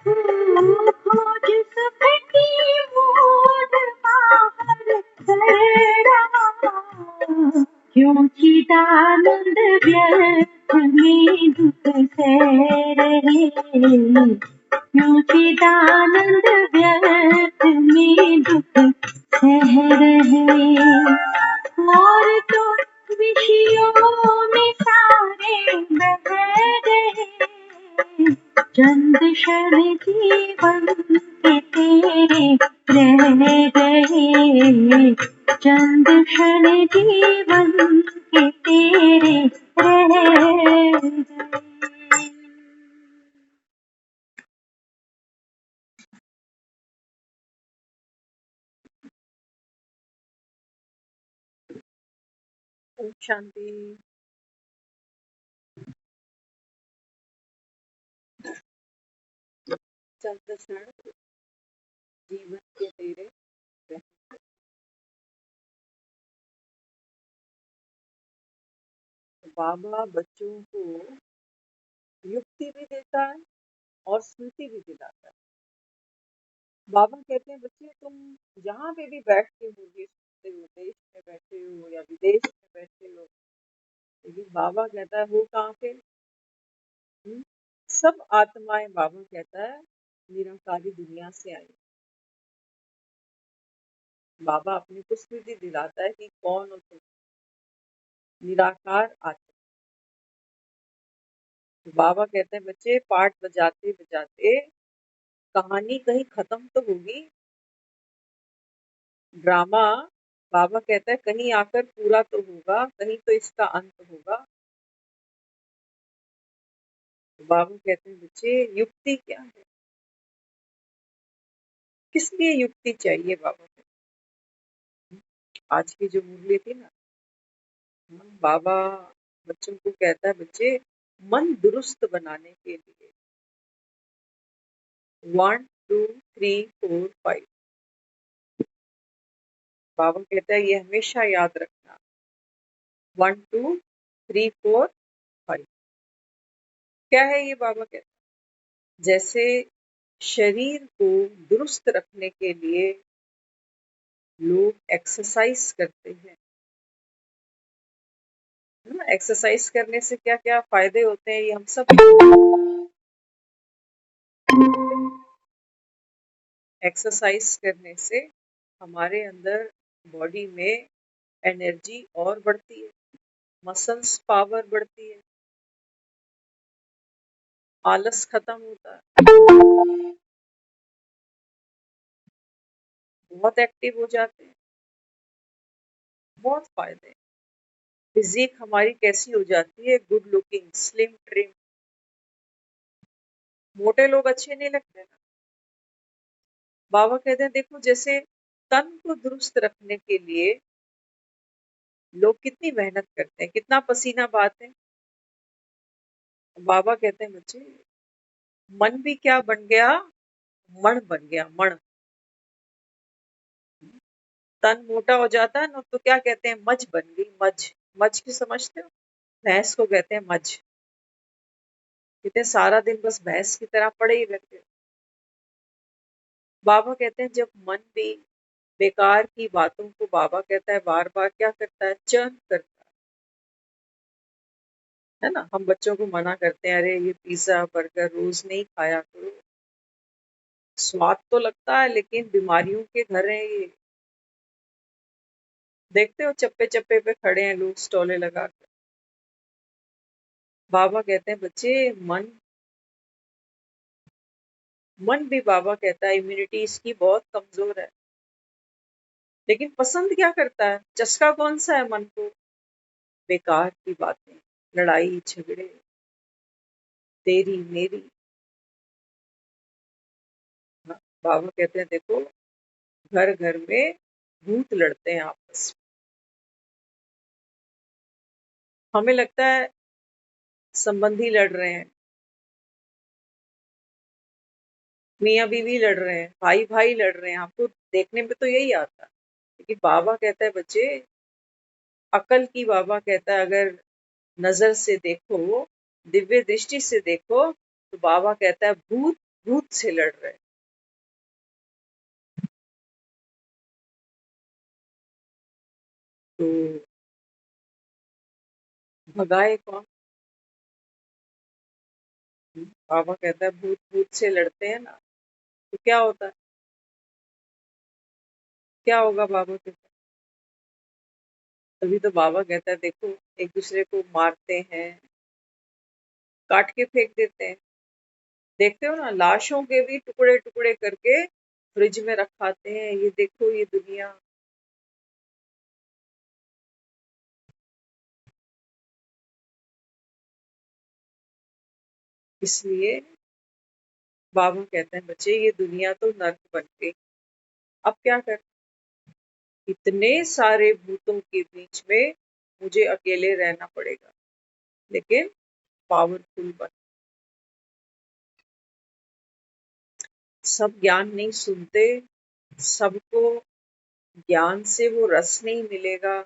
खोज सबकी मूड बाहर कर रहा, क्यों चिदानंद व्यर्थ में दुख सह रहे, क्यों चिदानंद व्यर्थ में दुख सह रहे। और तो विषयों में सारे बह गए, चंद क्षण जीवन के तेरे रह गए, चंद क्षण जीवन के तेरे रह गए। ओम शांति। चंद क्षण जीवन के तेरे रह गए। बाबा बच्चों को युक्ति भी देता है और स्मृति भी दिलाता है। बाबा कहते हैं बच्चे तुम जहाँ पे भी बैठते हो, ये सुनते हो, देश में बैठे हो या विदेश में बैठे हो, लेकिन बाबा कहता है हो कहाँ पे? सब आत्माएं, बाबा कहता है, निरंकारी दुनिया से आई। बाबा अपनी को स्मृति दिलाता है कि कौन हो तुम, निराकार आत्मा। बाबा कहते हैं बच्चे पाठ बजाते बजाते कहानी कहीं खत्म तो होगी, ड्रामा बाबा कहता है कहीं आकर पूरा तो होगा, कहीं तो इसका अंत होगा। बाबा कहते हैं बच्चे युक्ति क्या है, किस लिए युक्ति चाहिए? बाबा कहते आज की जो मुरली थी ना, बाबा बच्चों को कहता है बच्चे मन दुरुस्त बनाने के लिए 1 2 3 4 5 बाबा कहता है ये हमेशा याद रखना 1 2 3 4 5। क्या है ये? बाबा कहता है जैसे शरीर को दुरुस्त रखने के लिए लोग एक्सरसाइज करते हैं, एक्सरसाइज करने से क्या क्या फायदे होते हैं ये हम सब, एक्सरसाइज करने से हमारे अंदर बॉडी में एनर्जी और बढ़ती है, मसल्स पावर बढ़ती है, आलस खत्म होता है, बहुत एक्टिव हो जाते हैं, बहुत फायदे। फिजिक हमारी कैसी हो जाती है? Good looking, slim trim. मोटे लोग अच्छे नहीं लगते ना। बाबा कहते हैं देखो जैसे तन को दुरुस्त रखने के लिए लोग कितनी मेहनत करते हैं, कितना पसीना बहाते हैं। बाबा कहते हैं बच्चे मन भी क्या बन गया? मण बन गया, मण। तन मोटा हो जाता है ना तो क्या कहते हैं? मज बन गई, मज। मज की समझते हो? भैंस को कहते हैं मज। कहते हैं सारा दिन बस भैंस की तरह पड़े ही रहते हो। बाबा कहते हैं जब मन भी बेकार की बातों को, बाबा कहता है बार बार क्या करता है? चर्न करता है ना। हम बच्चों को मना करते हैं अरे ये पिज्जा बर्गर रोज नहीं खाया करो, स्वाद तो लगता है लेकिन बीमारियों के घर है ये। देखते हो चप्पे चप्पे पे खड़े हैं लोग स्टॉले लगा कर। बाबा कहते हैं बच्चे मन भी, बाबा कहता है इम्यूनिटी इसकी बहुत कमजोर है, लेकिन पसंद क्या करता है? चस्का कौन सा है मन को? बेकार की बातें, लड़ाई झगड़े, तेरी मेरी। बाबा कहते हैं देखो घर घर में भूत लड़ते हैं आपस में। हमें लगता है संबंधी लड़ रहे हैं, मियाँ बीवी लड़ रहे हैं, भाई भाई लड़ रहे हैं, आपको देखने में तो यही आता है। लेकिन बाबा कहता है बच्चे अकल की, बाबा कहता है अगर नजर से देखो, दिव्य दृष्टि से देखो, तो बाबा कहता है भूत भूत से लड़ रहे हैं। तो भगाए कौन? बाबा कहता है भूत भूत से लड़ते हैं ना, तो क्या होता है? क्या होगा बाबा के साथ? तभी तो बाबा कहता है देखो, एक दूसरे को मारते हैं, काट के फेंक देते हैं। देखते हो ना, लाशों के भी टुकड़े टुकड़े करके फ्रिज में रखाते हैं, ये देखो ये दुनिया। इसलिए बाबा कहते हैं बच्चे, ये दुनिया तो नर्क बन गई। अब क्या कर? इतने सारे भूतों के बीच में मुझे अकेले रहना पड़ेगा, लेकिन पावरफुल बन। सब ज्ञान नहीं सुनते, सबको ज्ञान से वो रस नहीं मिलेगा,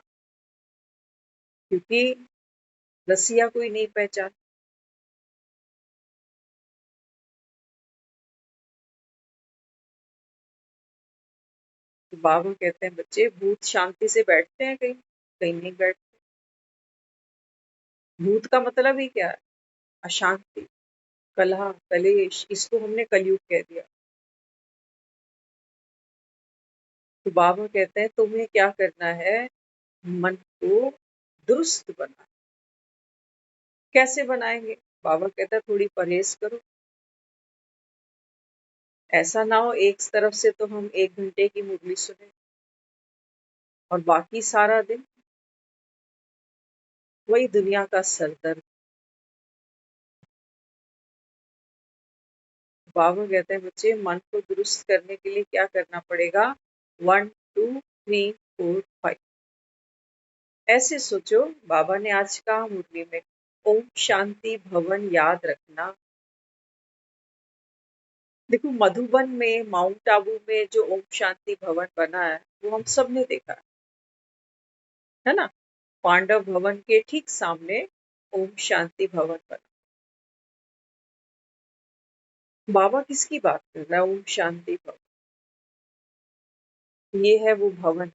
क्योंकि रसिया कोई नहीं पहचान। तो बाबा कहते हैं बच्चे, भूत शांति से बैठते हैं कहीं? कहीं नहीं बैठते। भूत का मतलब ही क्या है? अशांति, कलह, कलेश। इसको हमने कलयुग कह दिया। तो बाबा कहते हैं तुम्हें क्या करना है? मन को दुरुस्त बना। कैसे बनाएंगे? बाबा कहता है थोड़ी परहेज करो। ऐसा ना हो एक तरफ से तो हम 1 घंटे की मुरली सुने और बाकी सारा दिन वही दुनिया का सरदर्द। बाबा कहते हैं बच्चे, मन को दुरुस्त करने के लिए क्या करना पड़ेगा? 1 2 3 4 5। ऐसे सोचो, बाबा ने आज कहा मुरली में, ओम शांति भवन याद रखना। देखो, मधुबन में, माउंट आबू में जो ओम शांति भवन बना है, वो हम सब ने देखा है ना? पांडव भवन के ठीक सामने ओम शांति भवन बना। बाबा किसकी बात कर रहा है? ओम शांति भवन, ये है वो भवन।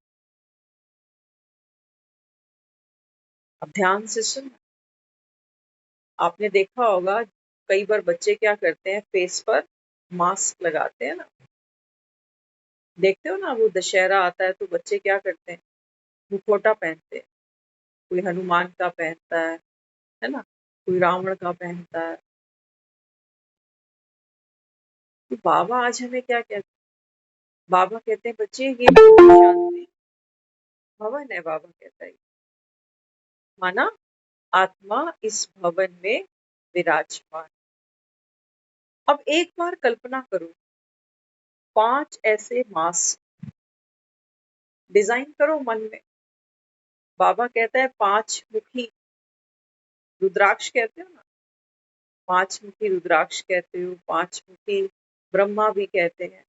अब ध्यान से सुन। आपने देखा होगा, कई बार बच्चे क्या करते हैं, फेस पर मास्क लगाते हैं ना। देखते हो ना, वो दशहरा आता है तो बच्चे क्या करते हैं, मुखौटा पहनते हैं। कोई हनुमान का पहनता है ना? कोई रावण का पहनता है। तो बाबा आज हमें क्या कहते हैं? बाबा कहते हैं बच्चे, ये शांति भवन है। बाबा कहता है, माना आत्मा इस भवन में विराजमान। अब एक बार कल्पना करो, 5 ऐसे मास्क डिजाइन करो मन में। बाबा कहता है 5 मुखी रुद्राक्ष कहते हो ना, 5 मुखी रुद्राक्ष कहते हो, 5 मुखी ब्रह्मा भी कहते हैं।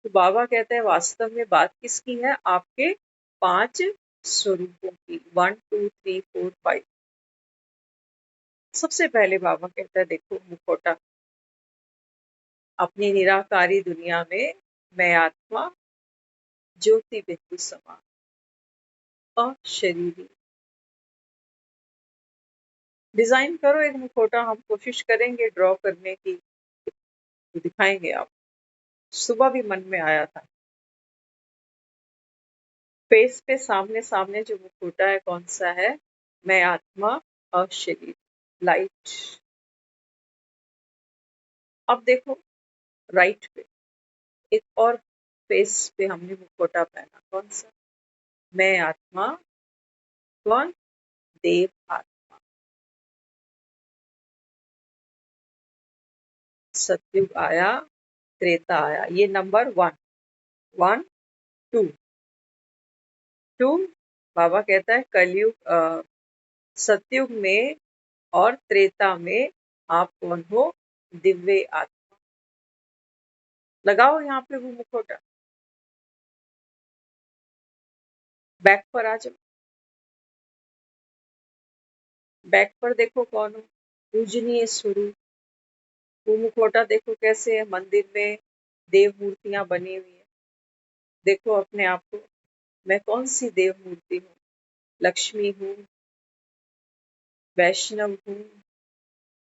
तो बाबा कहते हैं वास्तव में बात किसकी है? आपके 5 स्वरूपों की। 1 2 3 4 5। सबसे पहले बाबा कहता है देखो, मुखौटा। अपनी निराकारी दुनिया में मैं आत्मा ज्योति बिंदु समान, अशरीरी। डिजाइन करो एक मुखौटा, हम कोशिश करेंगे ड्रॉ करने की, तो दिखाएंगे आप। सुबह भी मन में आया था। फेस पे सामने सामने जो मुखौटा है, कौन सा है? मैं आत्मा अशरीर, लाइट। अब देखो, राइट पे एक और फेस पे हमने मुखौटा पहना, कौन सा? मैं आत्मा, कौन? देव आत्मा। सतयुग आया, त्रेता आया, ये नंबर 1। 1 2 2। बाबा कहता है कलयुग, सतयुग में और त्रेता में आप कौन हो? दिव्य आत्मा। लगाओ यहाँ पे वो मुखौटा। बैक पर आ जाओ। बैक पर देखो कौन हो? पूजनीय स्वरूप, वो मुखौटा देखो कैसे है, मंदिर में देव मूर्तियां बनी हुई है। देखो अपने आप को, मैं कौन सी देव मूर्ति हूँ? लक्ष्मी हूँ, वैष्णव हूँ,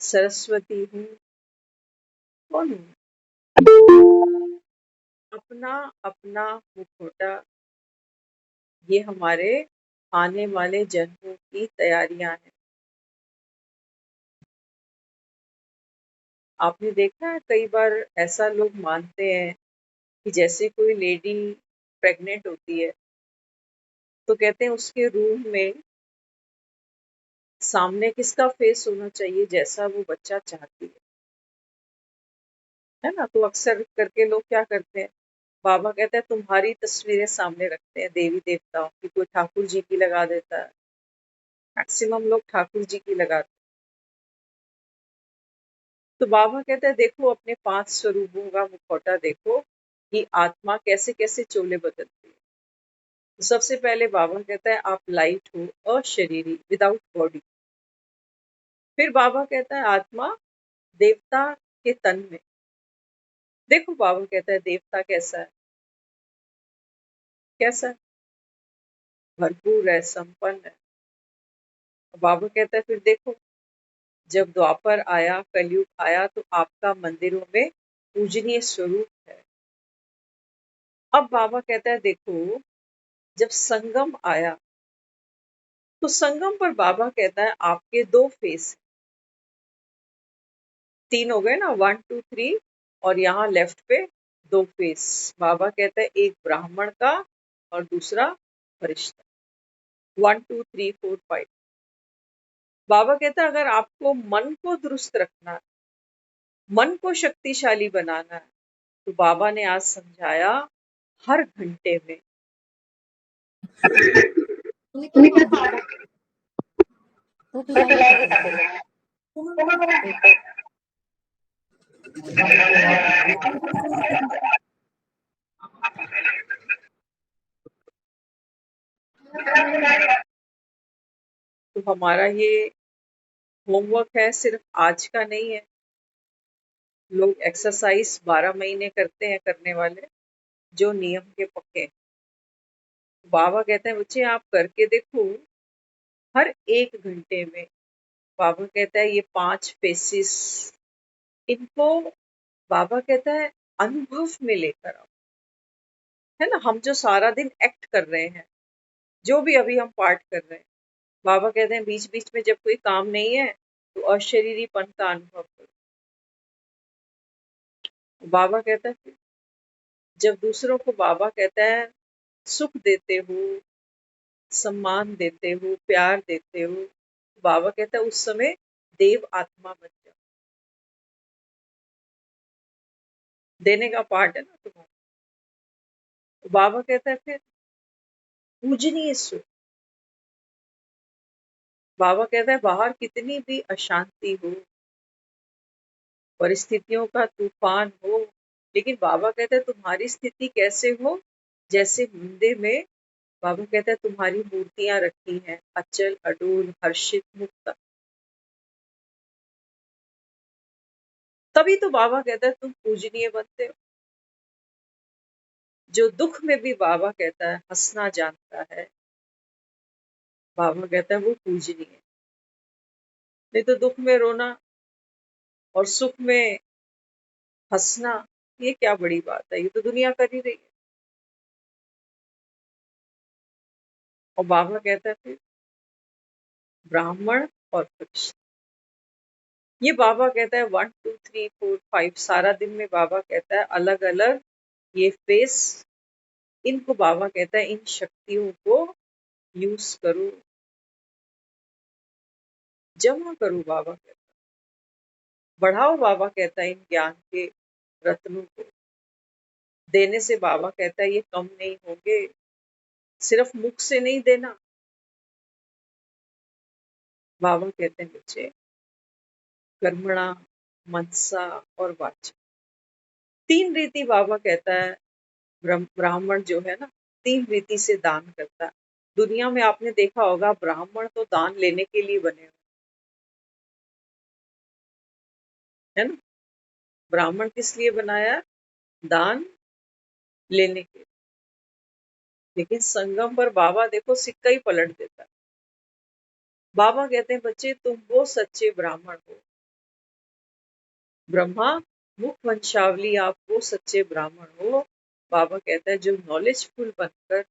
सरस्वती हूँ, कौन हूँ? अपना अपना मुखौटा, ये हमारे आने वाले जन्मों की तैयारियां हैं। आपने देखा है कई बार ऐसा लोग मानते हैं कि जैसे कोई लेडी प्रेग्नेंट होती है तो कहते हैं उसके रूम में सामने किसका फेस होना चाहिए, जैसा वो बच्चा चाहती है ना। तो अक्सर करके लोग क्या करते हैं, बाबा कहते हैं तुम्हारी तस्वीरें सामने रखते हैं, देवी देवताओं की। कोई ठाकुर जी की लगा देता है, मैक्सिमम लोग ठाकुर जी की लगाते हैं। तो बाबा कहते हैं देखो अपने 5 स्वरूपों का मुखौटा देखो कि आत्मा कैसे कैसे चोले बदलती है। तो सबसे पहले बाबा कहता है आप लाइट हो, अशरीरी, विदाउट बॉडी। फिर बाबा कहता है आत्मा देवता के तन में। देखो बाबा कहता है देवता कैसा है, कैसा है? भरपूर है, संपन्न है। बाबा कहता है फिर देखो, जब द्वापर आया, कलयुग आया, तो आपका मंदिरों में पूजनीय स्वरूप है। अब बाबा कहता है देखो, जब संगम आया तो संगम पर बाबा कहता है आपके 2 फेस, 3 हो गए ना, 1 2 3, और यहाँ लेफ्ट पे 2 फेस। बाबा कहता है एक ब्राह्मण का और दूसरा फरिश्ता। 1 2 3 4 5। बाबा कहता है अगर आपको मन को दुरुस्त रखना है, मन को शक्तिशाली बनाना है, तो बाबा ने आज समझाया हर घंटे में तो हमारा ये होमवर्क है, सिर्फ आज का नहीं है। लोग एक्सरसाइज 12 महीने करते हैं, करने वाले जो नियम के पक्के हैं। बाबा कहते हैं बच्चे आप करके देखो, हर 1 घंटे में। बाबा कहता है ये 5 फेसिस, इनको बाबा कहता है अनुभव में लेकर आओ। है ना, हम जो सारा दिन एक्ट कर रहे हैं, जो भी अभी हम पाठ कर रहे हैं, बाबा कहते हैं बीच बीच में जब कोई काम नहीं है तो अशरीरीपन का अनुभव करो। बाबा कहता है जब दूसरों को बाबा कहता है सुख देते हो, सम्मान देते हो, प्यार देते हो, तो बाबा कहता है उस समय देव आत्मा बन जाओ। देने का पार्ट है ना तुम्हारा। तो बाबा कहता है फिर पूजनीय सुख। बाबा कहता है बाहर कितनी भी अशांति हो, परिस्थितियों का तूफान हो, लेकिन बाबा कहता है तुम्हारी स्थिति कैसे हो, जैसे मंदिर में बाबा कहता है तुम्हारी मूर्तियां रखी हैं, अचल अडोल हर्षित मुक्त। तभी तो बाबा कहता है तुम पूजनीय बनते हो। जो दुख में भी बाबा कहता है हंसना जानता है, बाबा कहता है वो पूजनीय है। नहीं तो दुख में रोना और सुख में हंसना, ये क्या बड़ी बात है, ये तो दुनिया कर ही रही है। और बाबा कहता है फिर ब्राह्मण और कृष्ण। ये बाबा कहता है 1 2 3 4 5 सारा दिन में बाबा कहता है अलग अलग ये फेस, इनको बाबा कहता है इन शक्तियों को यूज करो, जमा करो। बाबा कहता है बढ़ाओ। बाबा कहता है इन ज्ञान के रत्नों को देने से बाबा कहता है ये कम नहीं होंगे। सिर्फ मुख से नहीं देना। बाबा कहते हैं बच्चे कर्मणा, मनसा और वाचा, 3 रीति बाबा कहता है। ब्राह्मण जो है ना 3 रीति से दान करता है। दुनिया में आपने देखा होगा ब्राह्मण तो दान लेने के लिए बने हुए, है ना। ब्राह्मण किस लिए बनाया? दान लेने के। लेकिन संगम पर बाबा देखो सिक्का ही पलट देता है। बाबा कहते हैं बच्चे तुम वो सच्चे ब्राह्मण हो। ब्रह्मा मुख वंशावली, आप वो सच्चे ब्राह्मण हो। बाबा कहता है जो नॉलेजफुल बनकर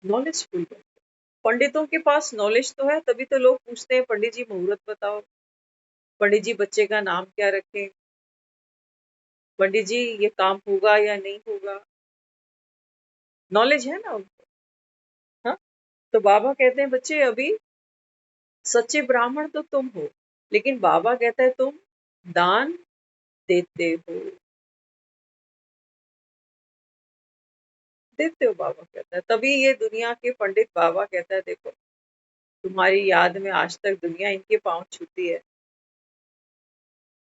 नॉलेजफुल बन। पंडितों के पास नॉलेज तो है, तभी तो लोग पूछते हैं पंडित जी मुहूर्त बताओ, पंडित जी बच्चे का नाम क्या रखें, पंडित जी ये काम होगा या नहीं होगा। नॉलेज है ना उनको। हाँ, तो बाबा कहते हैं बच्चे अभी सच्चे ब्राह्मण तो तुम हो, लेकिन बाबा कहता है तुम दान देते हो। देते हो बाबा कहता है, तभी ये दुनिया के पंडित बाबा कहता है देखो तुम्हारी याद में आज तक दुनिया इनके पांव छूती है।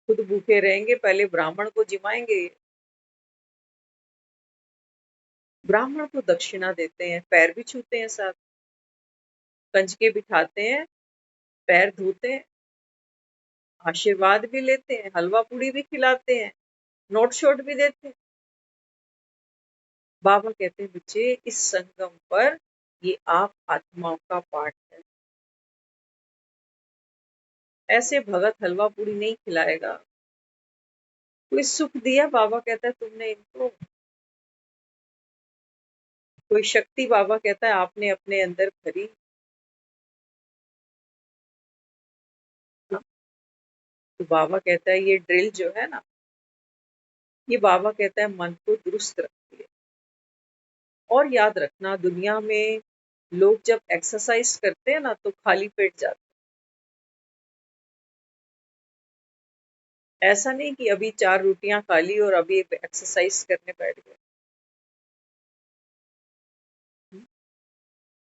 खुद भूखे रहेंगे, पहले ब्राह्मण को जिमाएंगे। ब्राह्मण को दक्षिणा देते हैं, पैर भी छूते हैं, साथ कंजके बिठाते हैं, पैर धोते हैं, आशीर्वाद भी लेते हैं, हलवा पूड़ी भी खिलाते हैं, नोट शोट भी देते हैं। बाबा कहते हैं बच्चे इस संगम पर ये आप आत्माओं का पाठ है। ऐसे भगत हलवा पूड़ी नहीं खिलाएगा। कोई सुख दिया बाबा कहता है तुमने इनको, कोई शक्ति बाबा कहता है आपने अपने अंदर भरी। हाँ, तो बाबा कहता है ये ड्रिल जो है ना, ये बाबा कहता है मन को दुरुस्त रखती है। और याद रखना दुनिया में लोग जब एक्सरसाइज करते हैं ना तो खाली पेट जाते हैं। ऐसा नहीं कि अभी 4 रोटियां खा ली और अभी एक्सरसाइज करने बैठ गए।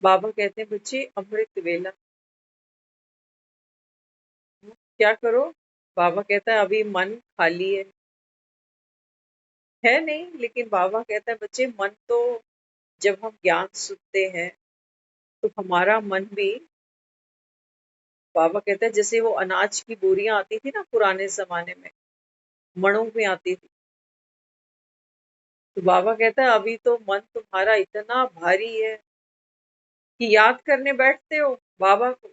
बाबा कहते हैं बच्चे अमृत वेला क्या करो। बाबा कहता है अभी मन खाली है नहीं, लेकिन बाबा कहता है बच्चे मन तो जब हम ज्ञान सुनते हैं तो हमारा मन भी, बाबा कहता है जैसे वो अनाज की बोरियां आती थी ना पुराने जमाने में, मणों में आती थी, तो बाबा कहता है अभी तो मन तुम्हारा इतना भारी है कि याद करने बैठते हो बाबा को,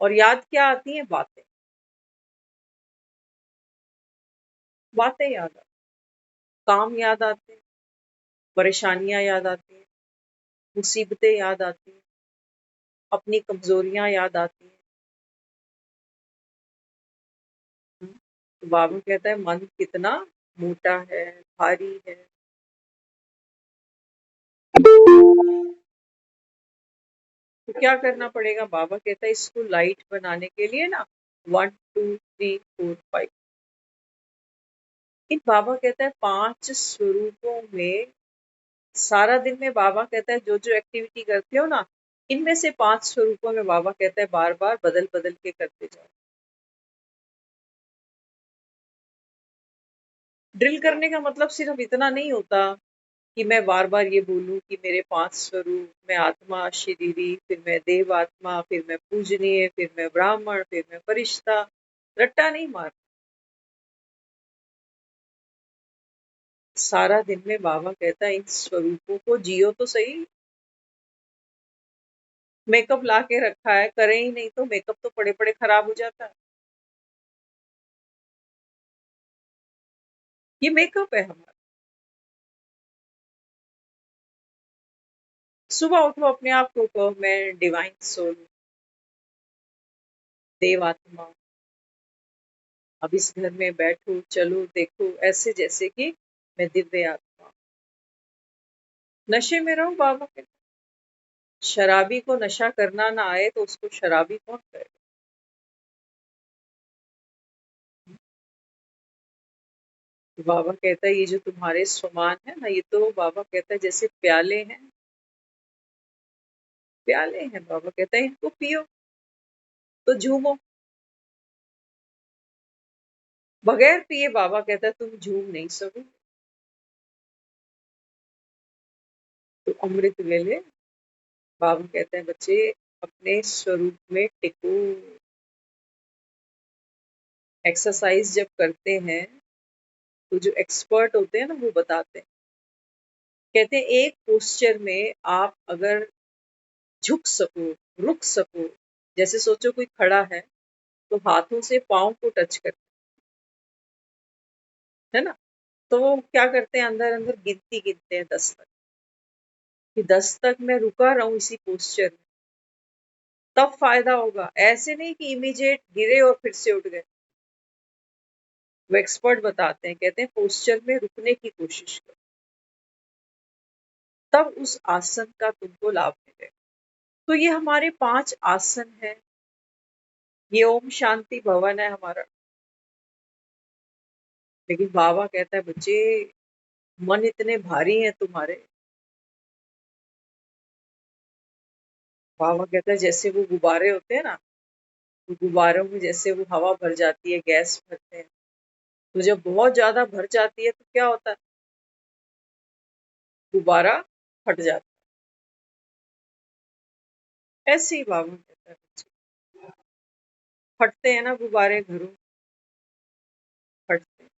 और याद क्या आती है? बातें। बातें याद आती, काम याद आते हैं, परेशानियां याद आती हैं, मुसीबतें याद आती हैं, अपनी कमजोरियां याद आती हैं। तो बाबा कहता है मन कितना मोटा है, भारी है। तो क्या करना पड़ेगा? बाबा कहता है इसको लाइट बनाने के लिए ना 1 2 3 4 5, इन बाबा कहता है 5 स्वरूपों में सारा दिन में बाबा कहता है जो जो एक्टिविटी करते हो ना, इनमें से 5 स्वरूपों में बाबा कहता है बार बार बदल बदल के करते जाओ। ड्रिल करने का मतलब सिर्फ इतना नहीं होता कि मैं बार बार ये बोलूं कि मेरे 5 स्वरूप, मैं आत्मा शरीरी, फिर मैं देव आत्मा, फिर मैं पूजनीय, फिर मैं ब्राह्मण, फिर मैं फरिश्ता। रट्टा नहीं मार। सारा दिन में बाबा कहता है इन स्वरूपों को जियो तो सही। मेकअप ला के रखा है, करें ही नहीं तो मेकअप तो पड़े पड़े खराब हो जाता है। ये मेकअप है हमारा। सुबह उठो, अपने आप को कहो मैं डिवाइन सोल, देव आत्मा। अब इस घर में बैठो, चलो, देखो ऐसे जैसे कि मैं दिव्य आत्मा। नशे में रहो बाबा कहते हैं। शराबी को नशा करना ना आए तो उसको शराबी कौन करेगा? तो बाबा कहता है ये जो तुम्हारे स्वमान है ना, ये तो बाबा कहता है जैसे प्याले हैं। प्याले हैं, बाबा कहता है इनको पियो तो झूमो। बगैर पिए बाबा कहता है तुम झूम नहीं सको। तो अमृत वेले बाबा कहते हैं बच्चे अपने स्वरूप में टिको। एक्सरसाइज जब करते हैं तो जो एक्सपर्ट होते हैं ना वो बताते हैं, कहते हैं एक पोस्चर में आप अगर झुक सको, रुक सको, जैसे सोचो कोई खड़ा है तो हाथों से पाँव को टच करते है ना, तो वो क्या करते हैं अंदर अंदर गिनती गिनते हैं 10 तक, कि 10 तक मैं रुका रहूं इसी पोस्चर में, तब फायदा होगा। ऐसे नहीं कि इमीडिएट गिरे और फिर से उठ गए। वो एक्सपर्ट बताते हैं, कहते हैं पोस्चर में रुकने की कोशिश करो, तब उस आसन का तुमको लाभ मिलेगा। तो ये हमारे 5 आसन हैं। ये ओम शांति भवन है हमारा। लेकिन बाबा कहता है बच्चे मन इतने भारी हैं तुम्हारे। बाबा कहता है जैसे वो गुब्बारे होते हैं ना, तो गुब्बारों में जैसे वो हवा भर जाती है, गैस भरते हैं, तो जब बहुत ज्यादा भर जाती है तो क्या होता है, गुब्बारा फट जाता है। ऐसे ही बाबा कहता है बच्चे, फटते हैं ना गुब्बारे, घरों फटते हैं।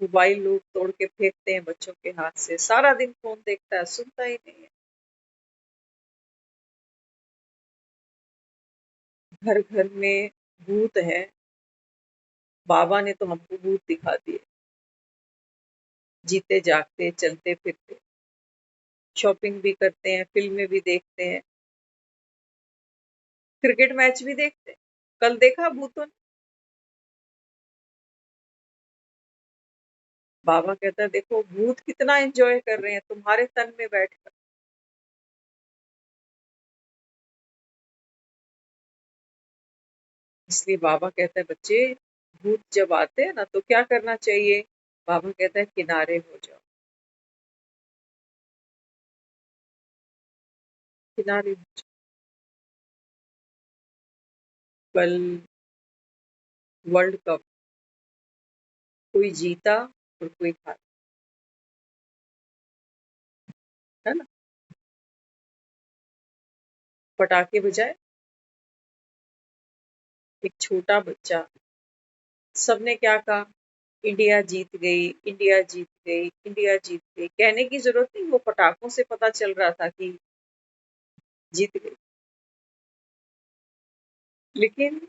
मोबाइल लोग तोड़ के फेंकते हैं बच्चों के हाथ से, सारा दिन फोन देखता है, सुनता ही नहीं है। घर घर में भूत है, बाबा ने तो हमको भूत दिखा दिए, जीते जागते चलते फिरते, शॉपिंग भी करते हैं, फिल्में भी देखते हैं, क्रिकेट मैच भी देखते हैं। कल देखा भूतों ने। बाबा कहता है देखो भूत कितना एंजॉय कर रहे हैं तुम्हारे तन में बैठकर। इसलिए बाबा कहता है बच्चे भूत जब आते हैं ना तो क्या करना चाहिए, बाबा कहता है किनारे हो जाओ, किनारे हो जाओ। कल वर्ल्ड कप, कोई जीता और कोई हारा, है ना। पटाखे बजाए, एक छोटा बच्चा, सबने क्या कहा, इंडिया जीत गई, इंडिया जीत गई, इंडिया जीत गई। कहने की जरूरत नहीं, वो पटाखों से पता चल रहा था कि जीत गई। लेकिन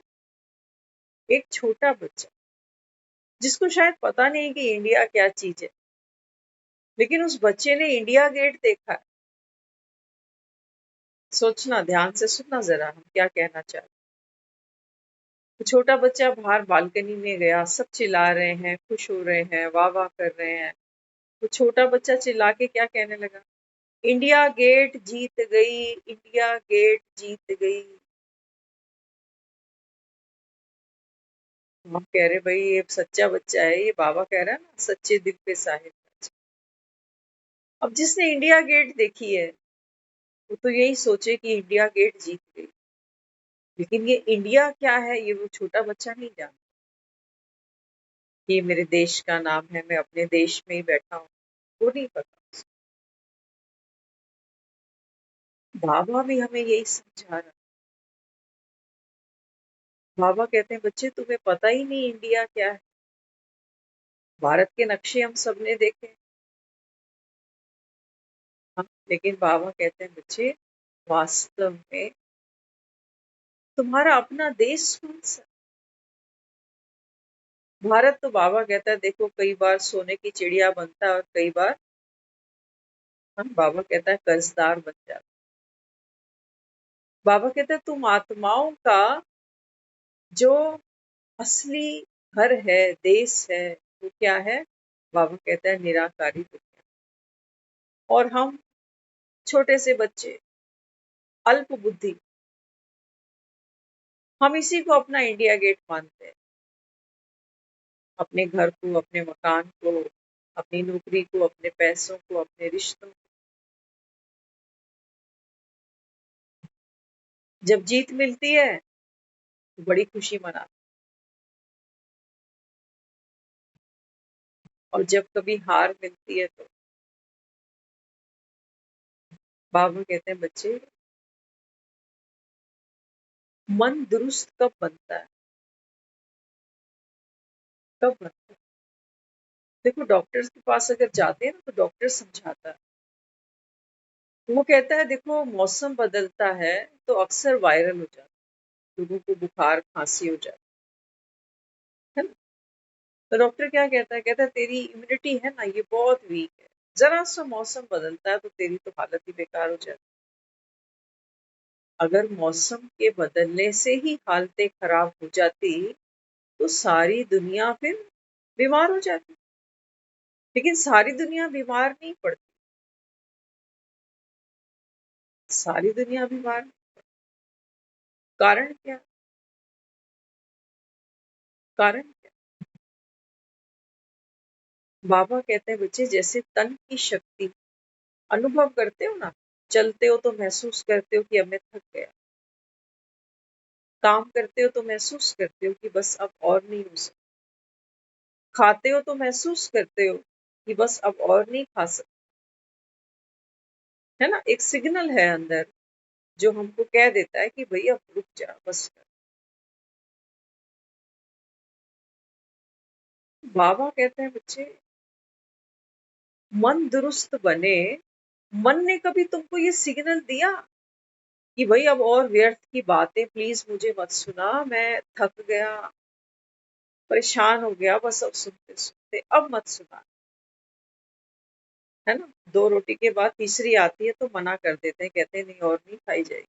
एक छोटा बच्चा जिसको शायद पता नहीं कि इंडिया क्या चीज है, लेकिन उस बच्चे ने इंडिया गेट देखा है। सोचना, ध्यान से सुनना जरा हम क्या कहना चाहते हैं। तो छोटा बच्चा बाहर बालकनी में गया, सब चिल्ला रहे हैं, खुश हो रहे हैं, वाह वाह कर रहे हैं। तो छोटा बच्चा चिल्ला के क्या कहने लगा, इंडिया गेट जीत गई, इंडिया गेट जीत गई। हम कह रहे भाई ये सच्चा बच्चा है, ये बाबा कह रहा है ना सच्चे दिल पे साहिब। अब जिसने इंडिया गेट देखी है वो तो यही सोचे कि इंडिया गेट जीत गई, लेकिन ये इंडिया क्या है ये वो छोटा बच्चा नहीं जानता। ये मेरे देश का नाम है, मैं अपने देश में ही बैठा हूँ, वो नहीं पता। बाबा भी हमें यही समझा रहा। बाबा कहते हैं बच्चे तुम्हें पता ही नहीं इंडिया क्या है। भारत के नक्शे हम सबने देखे, हाँ, लेकिन बाबा कहते हैं बच्चे वास्तव में तुम्हारा अपना देश कौन सा। भारत तो बाबा कहता है देखो कई बार सोने की चिड़िया बनता है और कई बार, हाँ, बाबा कहता है कर्जदार बन जाता। बाबा कहता है तुम आत्माओं का जो असली घर है, देश है, वो क्या है, बाबा कहता है निराकारी दुनिया। और हम छोटे से बच्चे, अल्प बुद्धि, हम इसी को अपना इंडिया गेट मानते हैं। अपने घर को, अपने मकान को, अपनी नौकरी को, अपने पैसों को, अपने रिश्तों को। जब जीत मिलती है तो बड़ी खुशी मनाते हैं, और जब कभी हार मिलती है तो बाबा कहते हैं बच्चे मन दुरुस्त कब बनता है, कब बनता है? देखो डॉक्टर्स के पास अगर जाते हैं ना तो डॉक्टर समझाता है। वो कहता है देखो मौसम बदलता है तो अक्सर वायरल हो जाता है, लोगों को बुखार खांसी हो जाती है ना। तो डॉक्टर क्या कहता है, कहता है तेरी इम्यूनिटी है ना ये बहुत वीक है, जरा सा मौसम बदलता है तो तेरी तो हालत ही बेकार हो जाती है। अगर मौसम के बदलने से ही हालतें खराब हो जाती तो सारी दुनिया फिर बीमार हो जाती। लेकिन सारी दुनिया बीमार नहीं पड़ती, सारी दुनिया बीमार नहीं। कारण क्या? कारण क्या? बाबा कहते हैं बच्चे जैसे तन की शक्ति अनुभव करते हो ना, चलते हो तो महसूस करते हो कि अब मैं थक गया, काम करते हो तो महसूस करते हो कि बस अब और नहीं हो सकता, खाते हो तो महसूस करते हो कि बस अब और नहीं खा सकते, है ना। एक सिग्नल है अंदर जो हमको कह देता है कि भाई अब रुक जा, बस कर। बाबा कहते हैं बच्चे मन दुरुस्त बने, मन ने कभी तुमको ये सिग्नल दिया कि भाई अब और व्यर्थ की बातें प्लीज मुझे मत सुना, मैं थक गया, परेशान हो गया, बस अब सुनते सुनते अब मत सुना, है ना। दो रोटी के बाद तीसरी आती है तो मना कर देते हैं, कहते हैं नहीं और नहीं खाई जाएगी।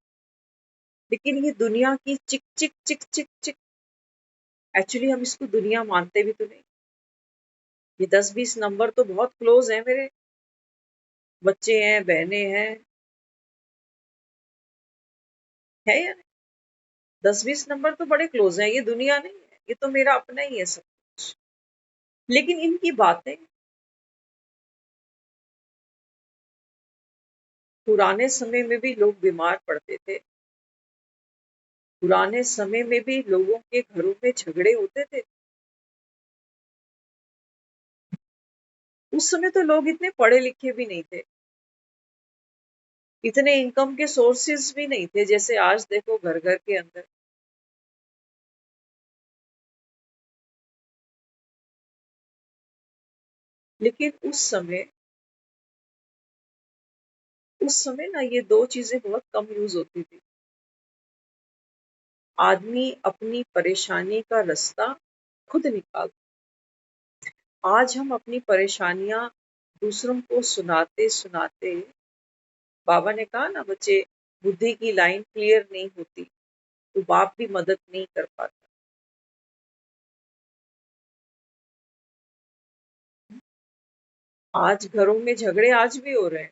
लेकिन ये दुनिया की चिक चिक चिक चिक चिक, एक्चुअली हम इसको दुनिया मानते भी तो नहीं। ये 10-20 नंबर तो बहुत क्लोज है मेरे, बच्चे हैं, बहनें हैं, है या नहीं? 10-20 नंबर तो बड़े क्लोज हैं, ये दुनिया नहीं है, ये तो मेरा अपना ही है सब कुछ। लेकिन इनकी बातें, पुराने समय में भी लोग बीमार पड़ते थे, पुराने समय में भी लोगों के घरों में झगड़े होते थे। उस समय तो लोग इतने पढ़े लिखे भी नहीं थे, इतने इनकम के सोर्सेस भी नहीं थे जैसे आज देखो घर घर के अंदर। लेकिन उस समय ना ये दो चीजें बहुत कम यूज होती थी। आदमी अपनी परेशानी का रास्ता खुद निकाल। आज हम अपनी परेशानियां दूसरों को सुनाते सुनाते, बाबा ने कहा ना बच्चे बुद्धि की लाइन क्लियर नहीं होती तो बाप भी मदद नहीं कर पाता। आज घरों में झगड़े आज भी हो रहे हैं,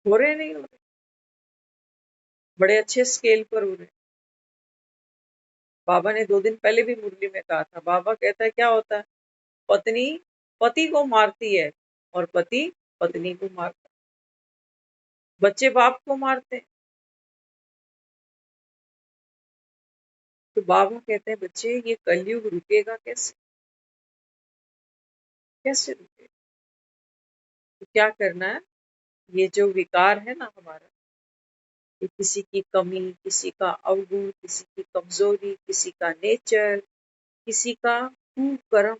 हो रहे नहीं हो रहे, बड़े अच्छे स्केल पर हो रहे हैं। बाबा ने 2 दिन पहले भी मुरली में कहा था, बाबा कहता है क्या होता है, पत्नी पति को मारती है और पति पत्नी को मारता है, बच्चे बाप को मारते हैं। तो बाबा कहते हैं बच्चे ये कलयुग रुकेगा कैसे, कैसे रुकेगा? तो क्या करना है, ये जो विकार है ना हमारा, ये किसी की कमी, किसी का अवगुण, किसी की कमजोरी, किसी का नेचर, किसी का कुकर्म,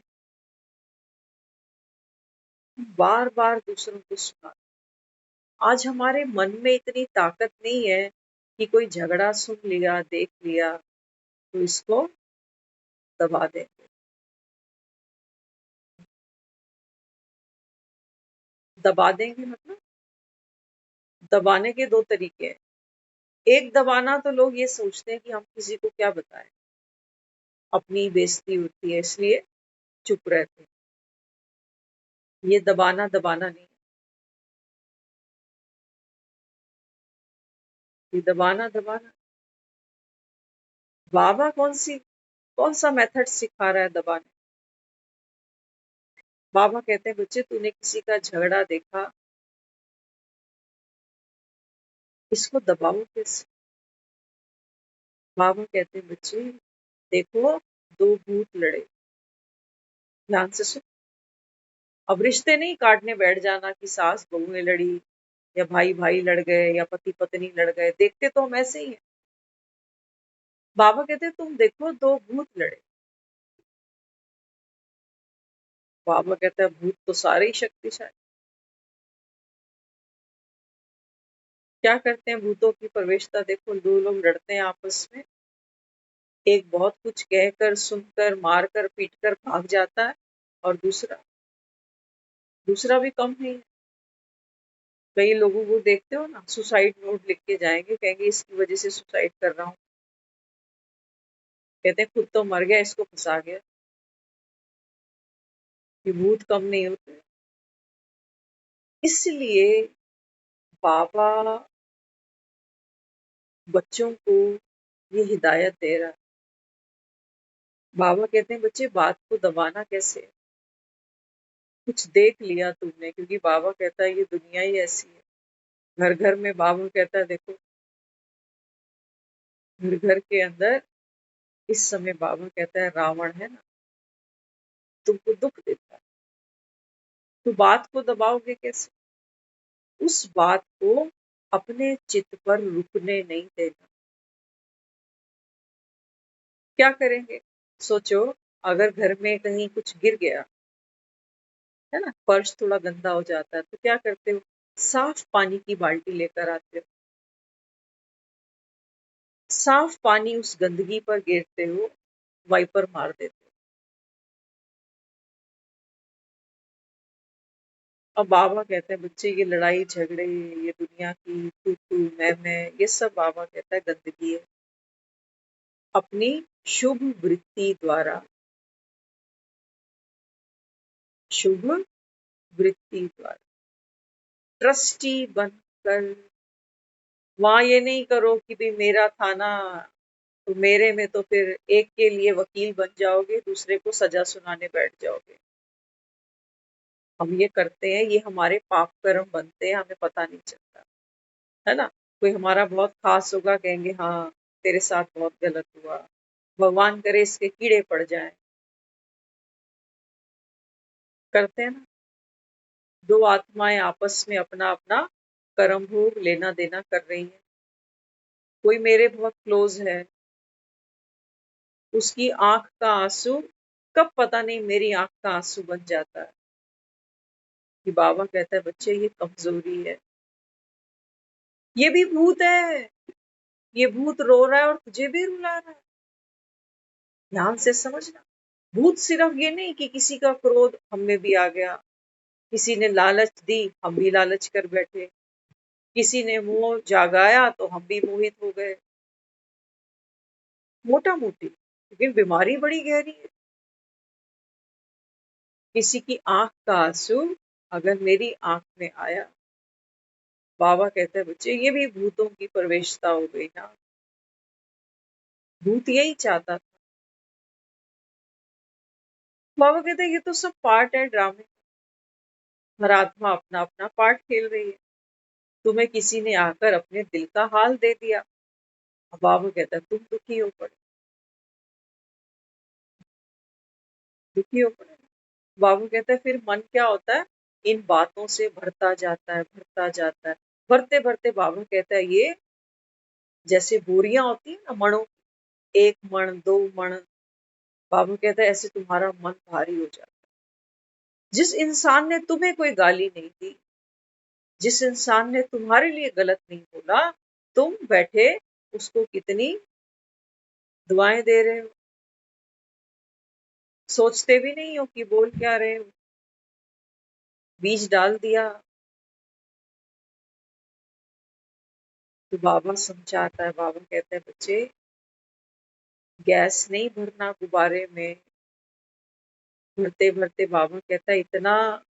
बार बार दूसरों को सुना। आज हमारे मन में इतनी ताकत नहीं है कि कोई झगड़ा सुन लिया, देख लिया तो इसको दबा देंगे। दबा देंगे मतलब दबाने के दो तरीके हैं। एक दबाना तो लोग ये सोचते हैं कि हम किसी को क्या बताएं, अपनी बेइज्जती होती है इसलिए चुप रहते हैं। ये दबाना दबाना नहीं, ये दबाना दबाना। बाबा कौन सा मेथड सिखा रहा है दबाने? बाबा कहते हैं बच्चे तूने किसी का झगड़ा देखा, इसको दबाओ कैसे? बाबा कहते हैं बच्चे देखो दो भूत लड़े, ध्यान से सुन। अब रिश्ते नहीं काटने बैठ जाना कि सास बहुएं लड़ी या भाई भाई लड़ गए या पति पत्नी लड़ गए, देखते तो हम ऐसे ही हैं। बाबा कहते हैं तुम देखो दो भूत लड़े। बाबा कहता है भूत तो सारे ही शक्तिशाली। क्या करते हैं भूतों की प्रवेशता देखो, दो लोग लड़ते हैं आपस में, एक बहुत कुछ कहकर सुनकर मारकर पीटकर भाग जाता है, और दूसरा दूसरा भी कम नहीं है। कई लोगों को देखते हो ना, सुसाइड नोट लिख के जाएंगे, कहेंगे इसकी वजह से सुसाइड कर रहा हूँ। कहते हैं खुद तो मर गया, इसको फंसा गया। ये भूत कम नहीं होते। इसलिए बाबा बच्चों को ये हिदायत दे रहा है। बाबा कहते हैं बच्चे बात को दबाना कैसे है? कुछ देख लिया तुमने, क्योंकि बाबा कहता है ये दुनिया ही ऐसी है। घर घर में बाबा कहता है देखो, घर घर के अंदर इस समय बाबा कहता है रावण है ना, तुमको दुख देता है, तो बात को दबाओगे कैसे? उस बात को अपने चित्त पर रुकने नहीं देना। क्या करेंगे? सोचो, अगर घर में कहीं कुछ गिर गया है ना, फर्श थोड़ा गंदा हो जाता है, तो क्या करते हो? साफ पानी की बाल्टी लेकर आते हो, साफ पानी उस गंदगी पर गिरते हो, वाइपर मार देते हो। अब बाबा कहते हैं बच्चे ये लड़ाई झगड़े, ये दुनिया की तू तू मैं, ये सब बाबा कहता है गंदगी है। अपनी शुभ वृत्ति द्वारा, शुभ वृत्ति द्वारा ट्रस्टी बनकर, वहां ये नहीं करो कि भी मेरा था ना, तो मेरे में तो फिर एक के लिए वकील बन जाओगे, दूसरे को सजा सुनाने बैठ जाओगे। हम ये करते हैं, ये हमारे पाप कर्म बनते हैं, हमें पता नहीं चलता है ना। कोई हमारा बहुत खास होगा, कहेंगे हाँ तेरे साथ बहुत गलत हुआ, भगवान करे इसके कीड़े पड़ जाएं। करते हैं ना। दो आत्माएं आपस में अपना अपना कर्म भोग लेना देना कर रही है। कोई मेरे बहुत क्लोज है, उसकी आंख का आंसू कब पता नहीं मेरी आंख का आंसू बन जाता है। कि बाबा कहता है बच्चे ये कमजोरी है, ये भी भूत है, ये भूत रो रहा है और तुझे भी रुला रहा है। ध्यान से समझना। भूत सिर्फ ये नहीं कि किसी का क्रोध हम में भी आ गया, किसी ने लालच दी हम भी लालच कर बैठे, किसी ने मोह जागाया तो हम भी मोहित हो गए। मोटा मोटी, लेकिन बीमारी बड़ी गहरी है। किसी की आंख का आंसू अगर मेरी आंख में आया, बाबा कहते हैं बच्चे ये भी भूतों की प्रवेशता हो गई ना। भूत यही चाहता था। बाबा कहते हैं ये तो सब पार्ट है ड्रामे। हर आत्मा अपना अपना पार्ट खेल रही है। तुम्हें किसी ने आकर अपने दिल का हाल दे दिया, अब बाबा कहता है तुम दुखी हो पड़े, दुखी हो पड़े। बाबू कहता है फिर मन क्या होता है? इन बातों से भरता जाता है, भरता जाता है। भरते भरते बाबू कहता है ये जैसे बोरियां होती है ना मणों, एक मण दो मण, बाबू कहता है ऐसे तुम्हारा मन भारी हो जाता है। जिस इंसान ने तुम्हें कोई गाली नहीं दी, जिस इंसान ने तुम्हारे लिए गलत नहीं बोला, तुम बैठे उसको कितनी दुआएं दे रहे हो, सोचते भी नहीं हो कि बोल क्या रहे हो। बीज डाल दिया। तो बाबा समझाता है, बाबा कहते हैं बच्चे गैस नहीं भरना गुब्बारे में, भरते भरते बाबा कहता है इतना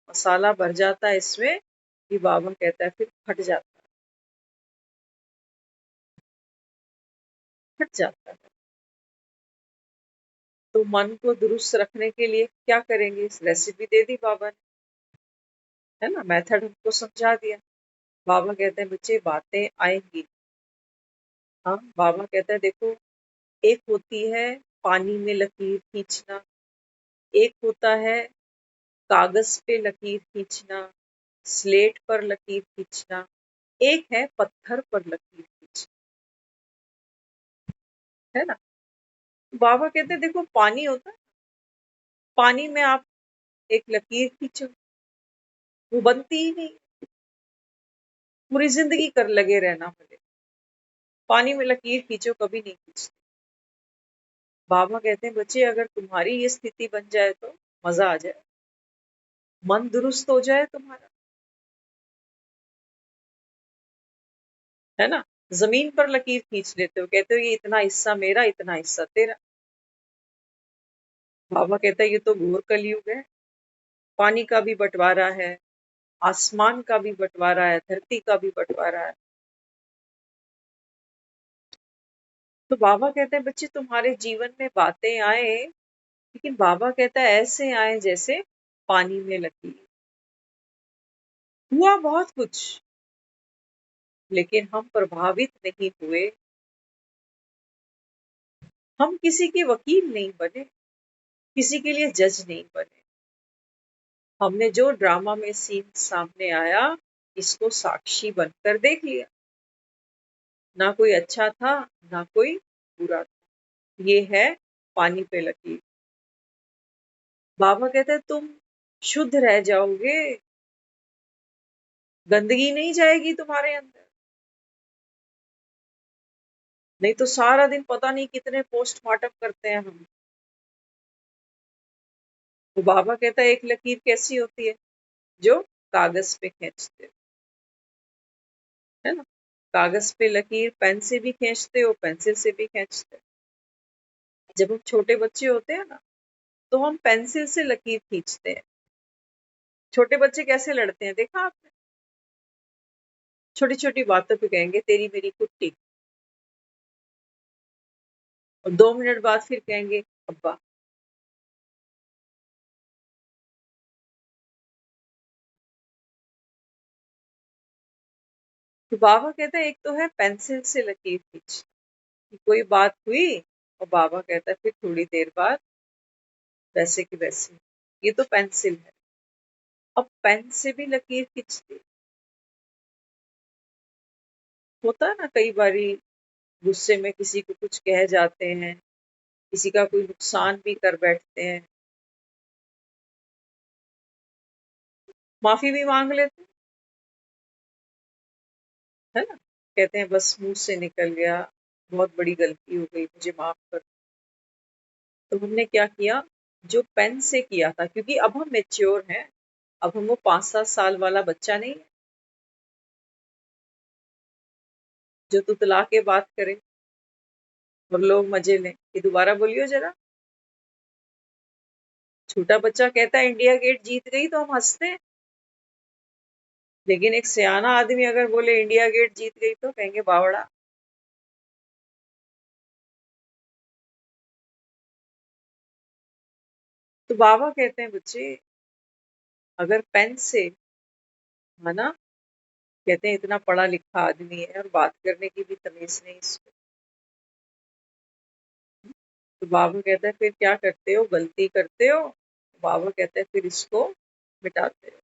मसाला भर जाता है इसमें कि बाबा कहता है फिर फट जाता है, फट जाता है। तो मन को दुरुस्त रखने के लिए क्या करेंगे? इस रेसिपी दे दी बाबा ने, है ना, मेथड हमको समझा दिया। बाबा कहते हैं बच्चे बातें आएंगी। हाँ, बाबा कहता है देखो, एक होती है पानी में लकीर खींचना, एक होता है कागज पे लकीर खींचना, स्लेट पर लकीर खींचना, एक है पत्थर पर लकीर खींचना, है ना। बाबा कहते देखो पानी होता है, पानी में आप एक लकीर खींचो, वो बनती ही नहीं, पूरी जिंदगी कर लगे रहना पड़े, पानी में लकीर खींचो कभी नहीं खींचते। बाबा कहते हैं बच्चे अगर तुम्हारी ये स्थिति बन जाए तो मजा आ जाए, मन दुरुस्त हो जाए तुम्हारा, है ना। जमीन पर लकीर खींच लेते हो, कहते हो ये इतना हिस्सा मेरा, इतना हिस्सा तेरा। बाबा कहता है ये तो घोर कलयुग है, पानी का भी बंटवारा है, आसमान का भी बंटवारा है, धरती का भी बंटवारा है। तो बाबा कहते हैं बच्चे तुम्हारे जीवन में बातें आए, लेकिन बाबा कहता है ऐसे आए जैसे पानी में लकीर। हुआ बहुत कुछ, लेकिन हम प्रभावित नहीं हुए, हम किसी के वकील नहीं बने, किसी के लिए जज नहीं बने। हमने जो ड्रामा में सीन सामने आया, इसको साक्षी बनकर देख लिया। ना कोई अच्छा था, ना कोई बुरा था। ये है पानी पे लकीर। बाबा कहते हैं तुम शुद्ध रह जाओगे, गंदगी नहीं जाएगी तुम्हारे अंदर। नहीं तो सारा दिन पता नहीं कितने पोस्टमार्टम करते हैं हम। तो बाबा कहता है एक लकीर कैसी होती है, जो कागज पे खींचते हो, है ना। कागज पे लकीर पेन से भी खींचते हो, पेंसिल से भी खींचते हो। जब हम छोटे बच्चे होते हैं ना, तो हम पेंसिल से लकीर खींचते हैं। छोटे बच्चे कैसे लड़ते हैं देखा आपने, छोटी छोटी बातों पे कहेंगे तेरी मेरी कुट्टी, और 2 मिनट बाद फिर कहेंगे अब्बा। तो बाबा कहता है एक तो है पेंसिल से लकीर खींच, कि कोई बात हुई और बाबा कहता है फिर थोड़ी देर बाद वैसे की वैसे, ये तो पेंसिल है। अब पेन से भी लकीर खींचती, होता है ना कई बारी गुस्से में किसी को कुछ कह जाते हैं, किसी का कोई नुकसान भी कर बैठते हैं, माफी भी मांग लेते हैं, है ना। कहते हैं बस मुंह से निकल गया, बहुत बड़ी गलती हो गई, मुझे माफ कर। तो हमने क्या किया, जो पेन से किया था, क्योंकि अब हम मेच्योर हैं, अब हम वो 5-7 साल वाला बच्चा नहीं है जो तुतला के बात करे और लोग मजे लें। ये दोबारा बोलियो जरा। छोटा बच्चा कहता है इंडिया गेट जीत गई तो हम हंसते हैं, लेकिन एक सियाना आदमी अगर बोले इंडिया गेट जीत गई तो कहेंगे बावड़ा। तो बाबा कहते हैं बच्चे अगर पेन से, है ना, कहते हैं इतना पढ़ा लिखा आदमी है और बात करने की भी तमीज नहीं इसको। तो बाबा कहता है फिर क्या करते हो, गलती करते हो, बाबा कहता है फिर इसको मिटाते हो।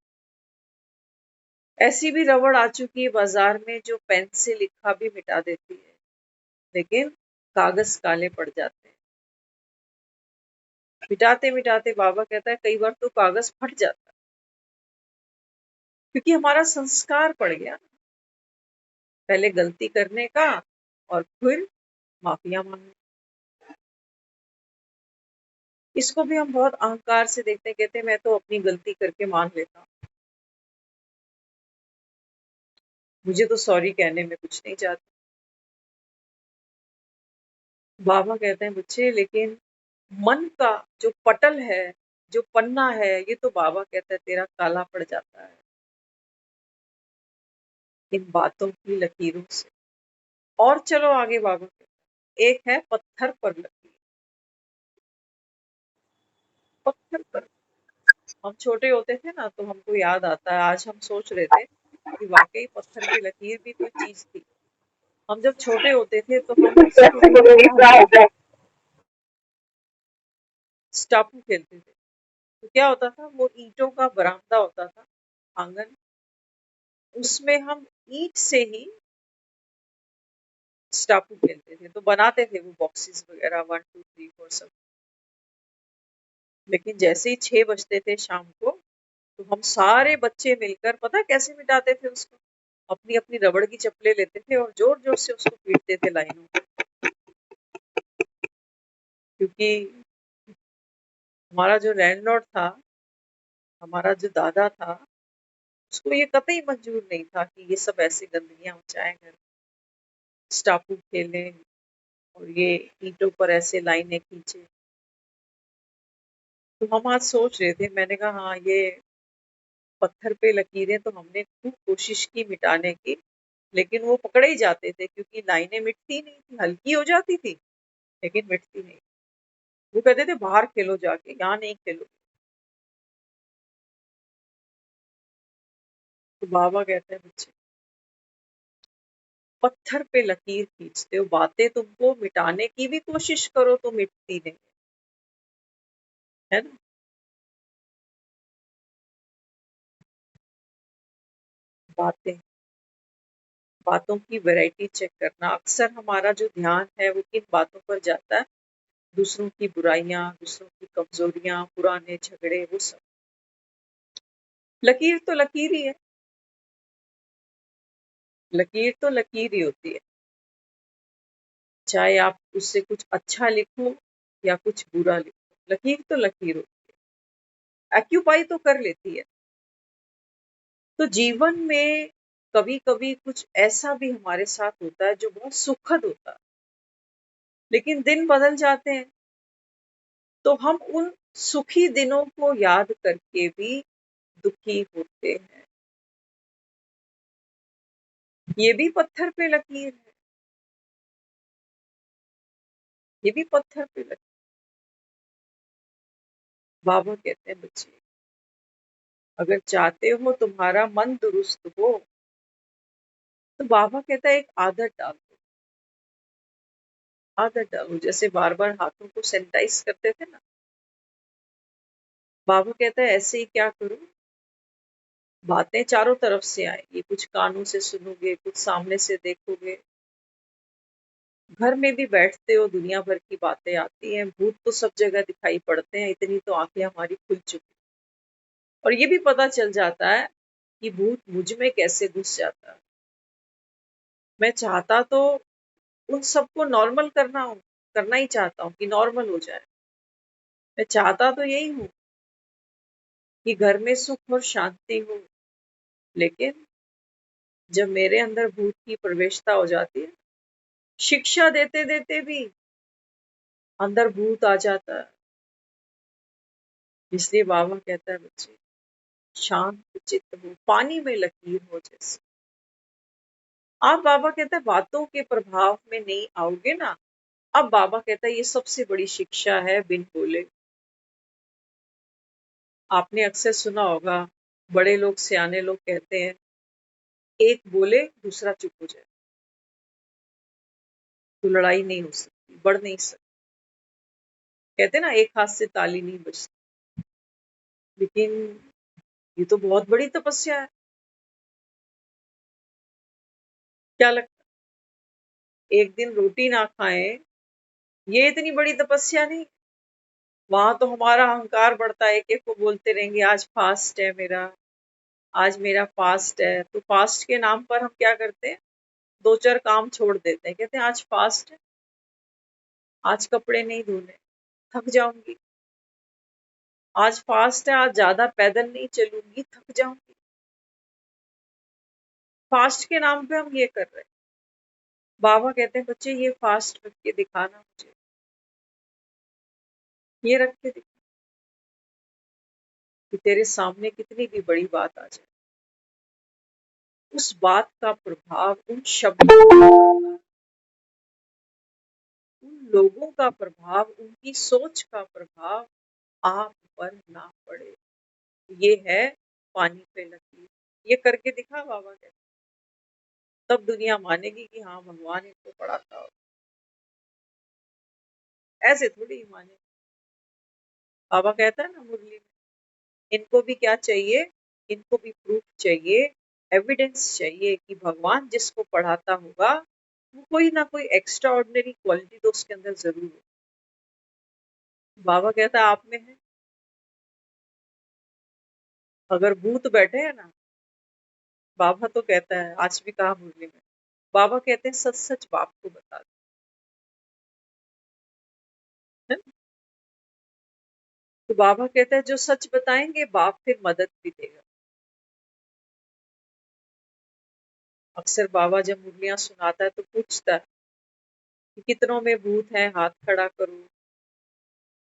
ऐसी भी रबड़ आ चुकी है बाजार में जो पेन से लिखा भी मिटा देती है, लेकिन कागज काले पड़ जाते हैं। मिटाते मिटाते बाबा कहता है कई बार तो कागज फट जाता है, क्योंकि हमारा संस्कार पड़ गया, पहले गलती करने का और फिर माफिया मांगने। इसको भी हम बहुत अहंकार से देखते हैं, कहते हैं मैं तो अपनी गलती करके मान लेता हूँ, मुझे तो सॉरी कहने में कुछ नहीं जाता। बाबा कहते हैं बच्चे लेकिन मन का जो पटल है, जो पन्ना है, ये तो बाबा कहता है तेरा काला पड़ जाता है इन बातों की लकीरों से। और चलो आगे बाबा कहता है एक है पत्थर पर लकीर। पत्थर पर, हम छोटे होते थे ना तो हमको याद आता है, आज हम सोच रहे थे कि वाकई पत्थर की लकीर भी कोई चीज थी। हम जब छोटे होते थे तो हम स्कूल में क्या होता था, स्टापू खेलते थे। तो क्या होता था, वो ईंटों का बरामदा होता था, आंगन, उसमें हम ईंट से ही स्टापू खेलते थे, तो बनाते थे वो बॉक्सेस वगैरह 1 2 3 4 सब। लेकिन जैसे ही 6 बजते थे शाम को, तो हम सारे बच्चे मिलकर पता है कैसे मिटाते थे उसको? अपनी अपनी रबड़ की चप्पलें लेते थे और जोर जोर से उसको पीटते थे लाइनों में। क्योंकि हमारा जो लैंडलॉर्ड था, हमारा जो दादा था, उसको ये कतई मंजूर नहीं था कि ये सब ऐसे गंदगियां मचाएं घर, स्टापू खेलें और ये ईंटों पर ऐसे लाइनें खींचे। तो हम आज सोच रहे थे, मैंने कहा हाँ ये पत्थर पे लकीरें तो हमने खूब कोशिश की मिटाने की, लेकिन वो पकड़े ही जाते थे क्योंकि लाइनें मिटती नहीं थी, हल्की हो जाती थी लेकिन मिटती नहीं। वो कहते थे बाहर खेलो जाके, यहाँ नहीं खेलो। तो बाबा कहते हैं बच्चे पत्थर पे लकीर खींचते हो, बातें तुमको मिटाने की भी कोशिश करो तो मिटती नहीं, है ना? बातें, बातों की वैरायटी चेक करना, अक्सर हमारा जो ध्यान है वो किन बातों पर जाता है? दूसरों की बुराइयां, दूसरों की कमजोरियां, पुराने झगड़े, वो सब। लकीर तो लकीर ही है, लकीर तो लकीर ही होती है, चाहे आप उससे कुछ अच्छा लिखो या कुछ बुरा लिखो, लकीर तो लकीर होती है, एक्यूपाई तो कर लेती है। तो जीवन में कभी कभी कुछ ऐसा भी हमारे साथ होता है जो बहुत सुखद होता है, लेकिन दिन बदल जाते हैं, तो हम उन सुखी दिनों को याद करके भी दुखी होते हैं। ये भी पत्थर पे लकीर है, ये भी पत्थर पे लकीर। बाबा कहते हैं बच्चे अगर चाहते हो तुम्हारा मन दुरुस्त हो, तो बाबा कहता है एक आदत डालो, आदत डालो, जैसे बार बार हाथों को सैनिटाइज करते थे ना, बाबा कहता है ऐसे ही क्या करो, बातें चारों तरफ से आएंगी, कुछ कानों से सुनोगे, कुछ सामने से देखोगे, घर में भी बैठते हो दुनिया भर की बातें आती हैं, भूत तो सब जगह दिखाई पड़ते हैं, इतनी तो आंखें हमारी खुल चुकी, और ये भी पता चल जाता है कि भूत मुझ में कैसे घुस जाता है। मैं चाहता तो उन सबको नॉर्मल करना ही चाहता हूँ कि नॉर्मल हो जाए। मैं चाहता तो यही हूँ कि घर में सुख और शांति हो, लेकिन जब मेरे अंदर भूत की प्रवेशता हो जाती है, शिक्षा देते देते भी अंदर भूत आ जाता है। इसलिए बाबा कहता है बच्चे शांत चित्त हो, पानी में लकीर हो जैसे। आप बाबा कहता है बातों के प्रभाव में नहीं आओगे ना। अब बाबा कहता है ये सबसे बड़ी शिक्षा है बिन बोले। आपने अक्सर सुना होगा, बड़े लोग सियाने लोग कहते हैं एक बोले दूसरा चुप हो जाए तो लड़ाई नहीं हो सकती, बढ़ नहीं सकती। कहते हैं ना एक हाथ से ताली नहीं बजती। लेकिन ये तो बहुत बड़ी तपस्या है। क्या लगता है एक दिन रोटी ना खाएं, ये इतनी बड़ी तपस्या नहीं? वहां तो हमारा अहंकार बढ़ता है, एक एक को बोलते रहेंगे आज फास्ट है मेरा, आज मेरा फास्ट है। तो फास्ट के नाम पर हम क्या करते हैं, दो चार काम छोड़ देते हैं, कहते हैं आज फास्ट है, आज कपड़े नहीं धोने, थक जाऊंगी, आज फास्ट है, आज ज्यादा पैदल नहीं चलूंगी, थक जाऊंगी। फास्ट के नाम पे हम ये कर रहे हैं। बाबा कहते हैं बच्चे ये फास्ट रख के दिखाना मुझे, ये रख के दिखा कि तेरे सामने कितनी भी बड़ी बात आ जाए, उस बात का प्रभाव उन शब्दों का, उन लोगों का प्रभाव, उनकी सोच का प्रभाव आप पर ना पड़े। ये है पानी पे लकीर। ये करके दिखा बाबा कहते, तब दुनिया मानेगी कि हाँ भगवान इनको पढ़ाता हो। ऐसे थोड़ी ही माने। बाबा कहता है ना मुरली में, इनको भी क्या चाहिए, इनको भी प्रूफ चाहिए, एविडेंस चाहिए कि भगवान जिसको पढ़ाता होगा वो कोई ना कोई एक्स्ट्रा ऑर्डिनरी क्वालिटी तो उसके अंदर जरूर हो। बाबा कहता है आप में है। अगर भूत बैठे हैं ना, बाबा तो कहता है, आज भी कहा मुरली में, बाबा कहते हैं सच सच बाप को बता दो, है? तो बाबा कहता है जो सच बताएंगे बाप फिर मदद भी देगा। अक्सर बाबा जब मुरलियां सुनाता है तो पूछता है कि कितनों में भूत है, हाथ खड़ा करो।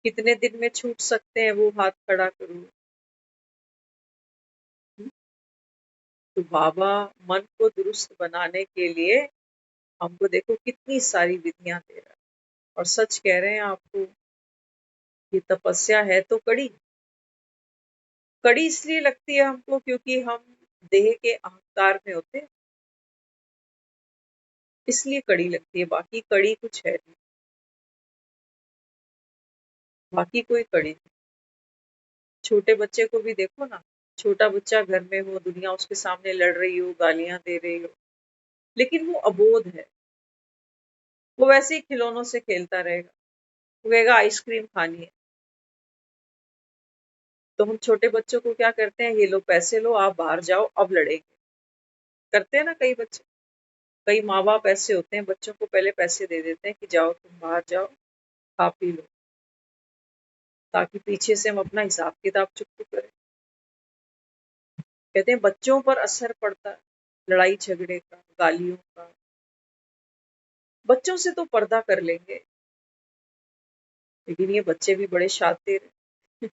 कितने दिन में छूट सकते हैं वो, हाथ खड़ा करो। तो बाबा मन को दुरुस्त बनाने के लिए हमको देखो कितनी सारी विधियां दे रहा है। और सच कह रहे हैं आपको, ये तपस्या है तो कड़ी। कड़ी इसलिए लगती है हमको क्योंकि हम देह के अहंकार में होते हैं, इसलिए कड़ी लगती है। बाकी कड़ी कुछ है नहीं, बाकी कोई कड़ी नहीं। छोटे बच्चे को भी देखो ना, छोटा बच्चा घर में हो, दुनिया उसके सामने लड़ रही हो, गालियां दे रही हो, लेकिन वो अबोध है। वो वैसे ही खिलौनों से खेलता रहेगा। वो कहेगा आइसक्रीम खानी है। तो हम छोटे बच्चों को क्या करते हैं, ये लो पैसे लो, आप बाहर जाओ, अब लड़ेंगे। करते हैं ना कई बच्चे। कई माँ बाप ऐसे होते हैं, बच्चों को पहले पैसे दे देते हैं कि जाओ तुम बाहर जाओ, खा पी लो, ताकि पीछे से हम अपना हिसाब किताब चुकता करें। कहते हैं बच्चों पर असर पड़ता है लड़ाई झगड़े का, गालियों का। बच्चों से तो पर्दा कर लेंगे, लेकिन ये बच्चे भी बड़े शातिर हैं।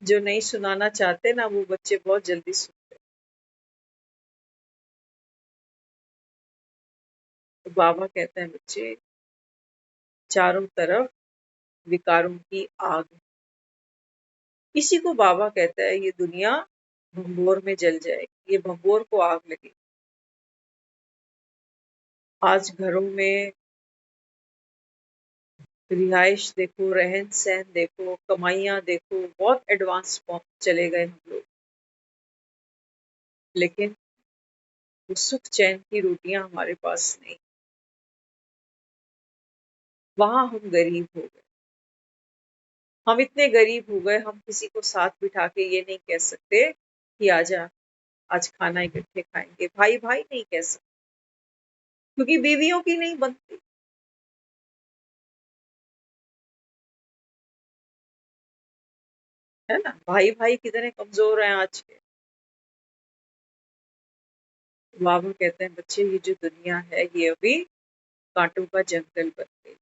जो नहीं सुनाना चाहते ना, वो बच्चे बहुत जल्दी सुनते हैं। तो बाबा कहते हैं बच्चे, चारों तरफ विकारों की आग। इसी को बाबा कहता है ये दुनिया भंबोर में जल जाएगी, ये भंबोर को आग लगी। आज घरों में रिहाइश देखो, रहन सहन देखो, कमाइयां देखो, बहुत एडवांस चले गए हम लोग, लेकिन वो सुख चैन की रोटियां हमारे पास नहीं। वहां हम गरीब हो गए। हम इतने गरीब हो गए, हम किसी को साथ बिठा के ये नहीं कह सकते कि आजा आज खाना इकट्ठे खाएंगे। भाई भाई नहीं कह सकते, क्योंकि बीवियों की नहीं बनती, है ना। भाई भाई कितने कमजोर हैं आज के। बाबा कहते हैं बच्चे ये जो दुनिया है ये अभी कांटों का जंगल बन गई।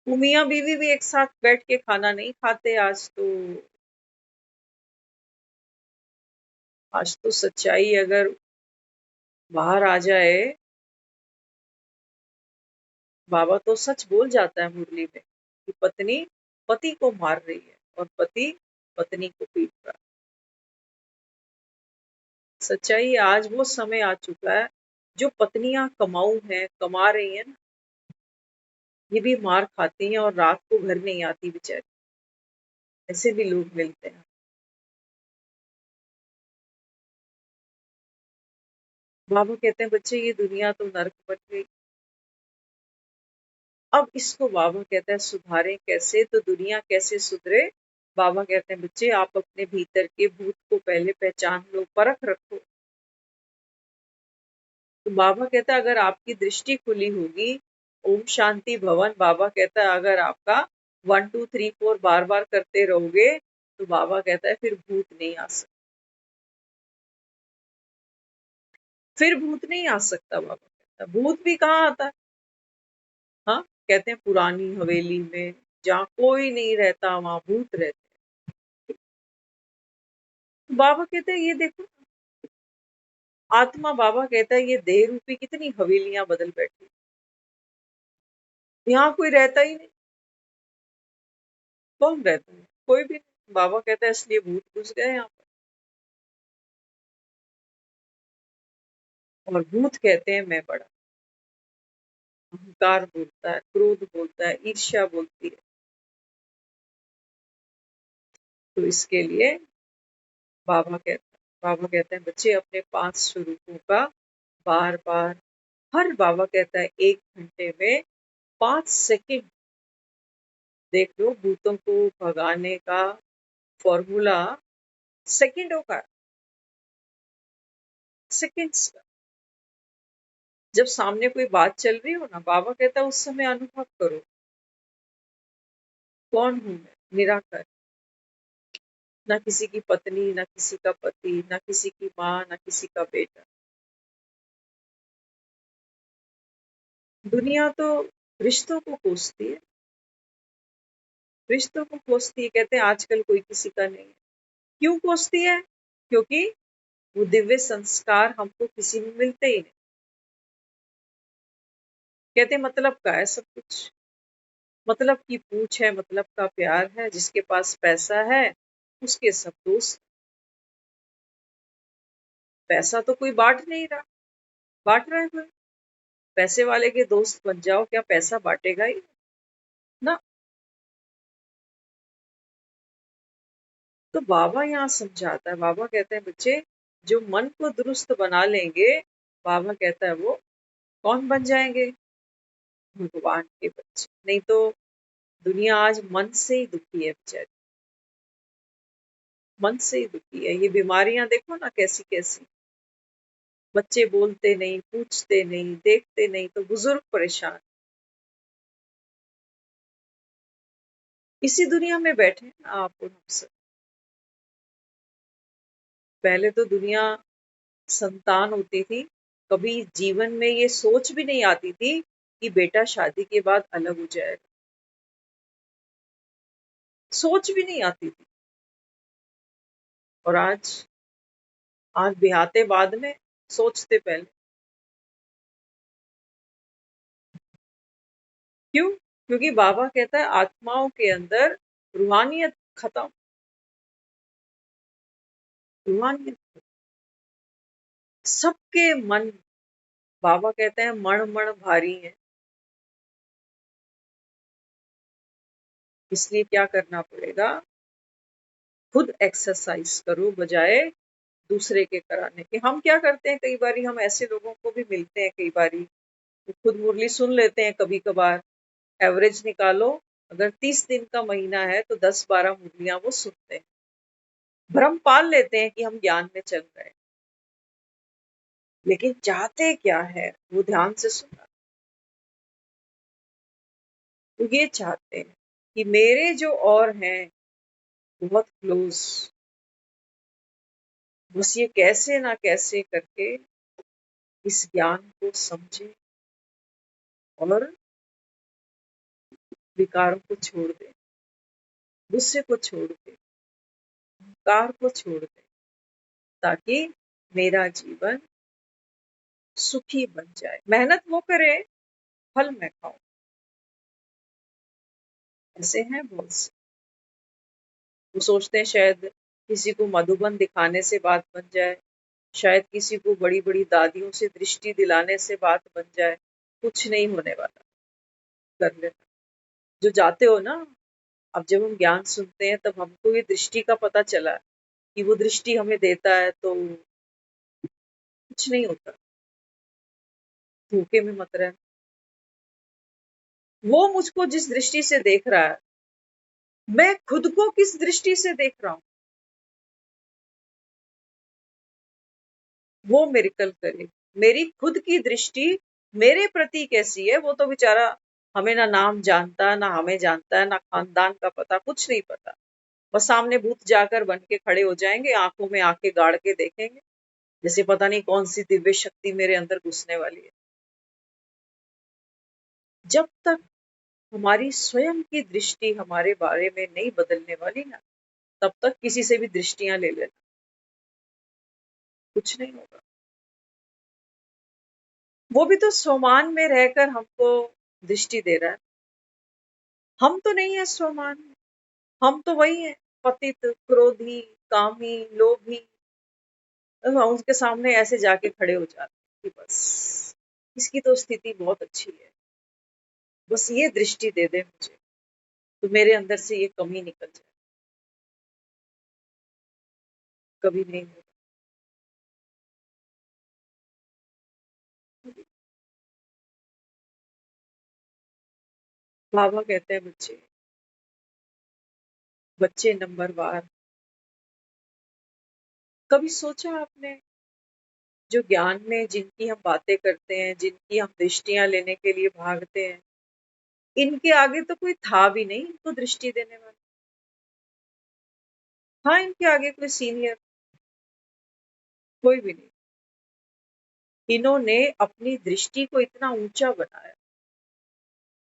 वो मियाँ बीवी भी एक साथ बैठ के खाना नहीं खाते आज तो। आज तो सच्चाई अगर बाहर आ जाए, बाबा तो सच बोल जाता है मुरली में कि पत्नी पति को मार रही है और पति पत्नी को पीट रहा है। सच्चाई आज वो समय आ चुका है, जो पत्नियां कमाऊ हैं, कमा रही हैं ना, ये भी मार खाती हैं और रात को घर नहीं आती बेचारी। ऐसे भी लोग मिलते हैं। बाबा कहते हैं बच्चे ये दुनिया तो नर्क बन गई। अब इसको बाबा कहता है सुधारें कैसे, तो दुनिया कैसे सुधरे। बाबा कहते हैं बच्चे आप अपने भीतर के भूत को पहले पहचान लो, परख रखो। तो बाबा कहता है अगर आपकी दृष्टि खुली होगी, ओम शांति भवन, बाबा कहता है अगर आपका 1 2 3 4 बार बार करते रहोगे, तो बाबा कहता है फिर भूत नहीं आ सकता। फिर भूत नहीं आ सकता, बाबा कहता है। भूत भी कहाँ आता है? हाँ, कहते हैं पुरानी हवेली में जहाँ कोई नहीं रहता वहां भूत रहते। तो बाबा कहते हैं ये देखो, आत्मा, बाबा कहता है ये देह रूपी कितनी हवेलियां बदल बैठी, यहाँ कोई रहता ही नहीं। कौन रहता है? कोई भी नहीं। बाबा कहता है इसलिए भूत घुस गए यहाँ पर। और भूत कहते हैं मैं बड़ा। अहंकार बोलता है, क्रोध बोलता है, ईर्ष्या बोलती है। तो इसके लिए बाबा कहते हैं बच्चे अपने 5 स्वरूपों का बार बार हर बाबा कहता है 1 घंटे में 5 सेकंड देख लो, भूतों को भगाने का फॉर्मूला सेकंडों का, सेकंड्स का। जब सामने कोई बात चल रही हो ना, बाबा कहता है उस समय अनुभव करो, कौन हूं मैं? निराकार। ना किसी की पत्नी, ना किसी का पति, ना किसी की माँ, ना किसी का बेटा। दुनिया तो रिश्तों को कोसती है, रिश्तों को कोसती है। कहते हैं आजकल कोई किसी का नहीं है। क्यों कोसती है? क्योंकि वो दिव्य संस्कार हमको किसी में मिलते ही नहीं। कहते हैं मतलब का है सब कुछ, मतलब की पूछ है, मतलब का प्यार है, जिसके पास पैसा है उसके सब दोस्त। पैसा तो कोई बांट नहीं रहा, बांट रहा है कोई? पैसे वाले के दोस्त बन जाओ, क्या पैसा बांटेगा ही ना? तो बाबा यहाँ समझाता है, बाबा कहते हैं बच्चे जो मन को दुरुस्त बना लेंगे, बाबा कहता है वो कौन बन जाएंगे? भगवान के बच्चे। नहीं तो दुनिया आज मन से ही दुखी है बेचारी, मन से ही दुखी है। ये बीमारियां देखो ना कैसी कैसी, बच्चे बोलते नहीं, पूछते नहीं, देखते नहीं, तो बुजुर्ग परेशान। इसी दुनिया में बैठे हैं ना आप और हम सब। पहले तो दुनिया संतान होती थी, कभी जीवन में ये सोच भी नहीं आती थी कि बेटा शादी के बाद अलग हो जाएगा, सोच भी नहीं आती थी। और आज ब्याहते बाद में, सोचते पहले। क्यों? क्योंकि बाबा कहता है आत्माओं के अंदर रूहानियत खत्म, रूहानियत। सबके मन, बाबा कहते हैं मण मण भारी है। इसलिए क्या करना पड़ेगा? खुद एक्सरसाइज करो बजाय दूसरे के कराने के। हम क्या करते हैं, कई बारी हम ऐसे लोगों को भी मिलते हैं, कई बारी वो खुद मुरली सुन लेते हैं कभी कभार। एवरेज निकालो, अगर 30 दिन का महीना है तो 10-12 मुरलियां वो सुनते हैं। भ्रम पाल लेते हैं कि हम ज्ञान में चल रहे हैं, लेकिन चाहते क्या है वो ध्यान से सुना। वो ये चाहते हैं कि मेरे जो और हैं बहुत क्लोज, बस ये कैसे ना कैसे करके इस ज्ञान को समझे और विकारों को छोड़ दे, गुस्से को छोड़ दे, कार को छोड़ दे, ताकि मेरा जीवन सुखी बन जाए। मेहनत वो करे, फल मैं खाऊं। ऐसे हैं बहुत से। वो सोचते हैं शायद किसी को मधुबन दिखाने से बात बन जाए, शायद किसी को बड़ी बड़ी दादियों से दृष्टि दिलाने से बात बन जाए। कुछ नहीं होने वाला, कर लेना। जो जाते हो ना, अब जब हम ज्ञान सुनते हैं तब हमको ये दृष्टि का पता चला कि वो दृष्टि हमें देता है तो कुछ नहीं होता। धोखे में मत रहना। वो मुझको जिस दृष्टि से देख रहा है, मैं खुद को किस दृष्टि से देख रहा हूँ, वो मेरिकल करे। मेरी खुद की दृष्टि मेरे प्रति कैसी है, वो तो बेचारा हमें ना नाम जानता है, ना हमें जानता है, ना खानदान का पता, कुछ नहीं पता। बस सामने भूत जाकर बन के खड़े हो जाएंगे, आंखों में आंखें गाड़ के देखेंगे, जैसे पता नहीं कौन सी दिव्य शक्ति मेरे अंदर घुसने वाली है। जब तक हमारी स्वयं की दृष्टि हमारे बारे में नहीं बदलने वाली ना, तब तक किसी से भी दृष्टियां ले लेना, कुछ नहीं होगा। वो भी तो स्वमान में रहकर हमको दृष्टि दे रहा है। हम तो नहीं है स्वमान में, हम तो वही है, पतित, क्रोधी, कामी, लोभी। हम उसके सामने ऐसे जाके खड़े हो जाते हैं कि बस इसकी तो स्थिति बहुत अच्छी है, बस ये दृष्टि दे दे मुझे तो मेरे अंदर से ये कमी निकल जाए। कभी नहीं होगा। बाबा कहते हैं बच्चे नंबरवार, कभी सोचा आपने जो ज्ञान में जिनकी हम बातें करते हैं, जिनकी हम दृष्टियां लेने के लिए भागते हैं, इनके आगे तो कोई था भी नहीं इनको दृष्टि देने वाला। हाँ, इनके आगे कोई सीनियर कोई भी नहीं। इन्होंने अपनी दृष्टि को इतना ऊंचा बनाया,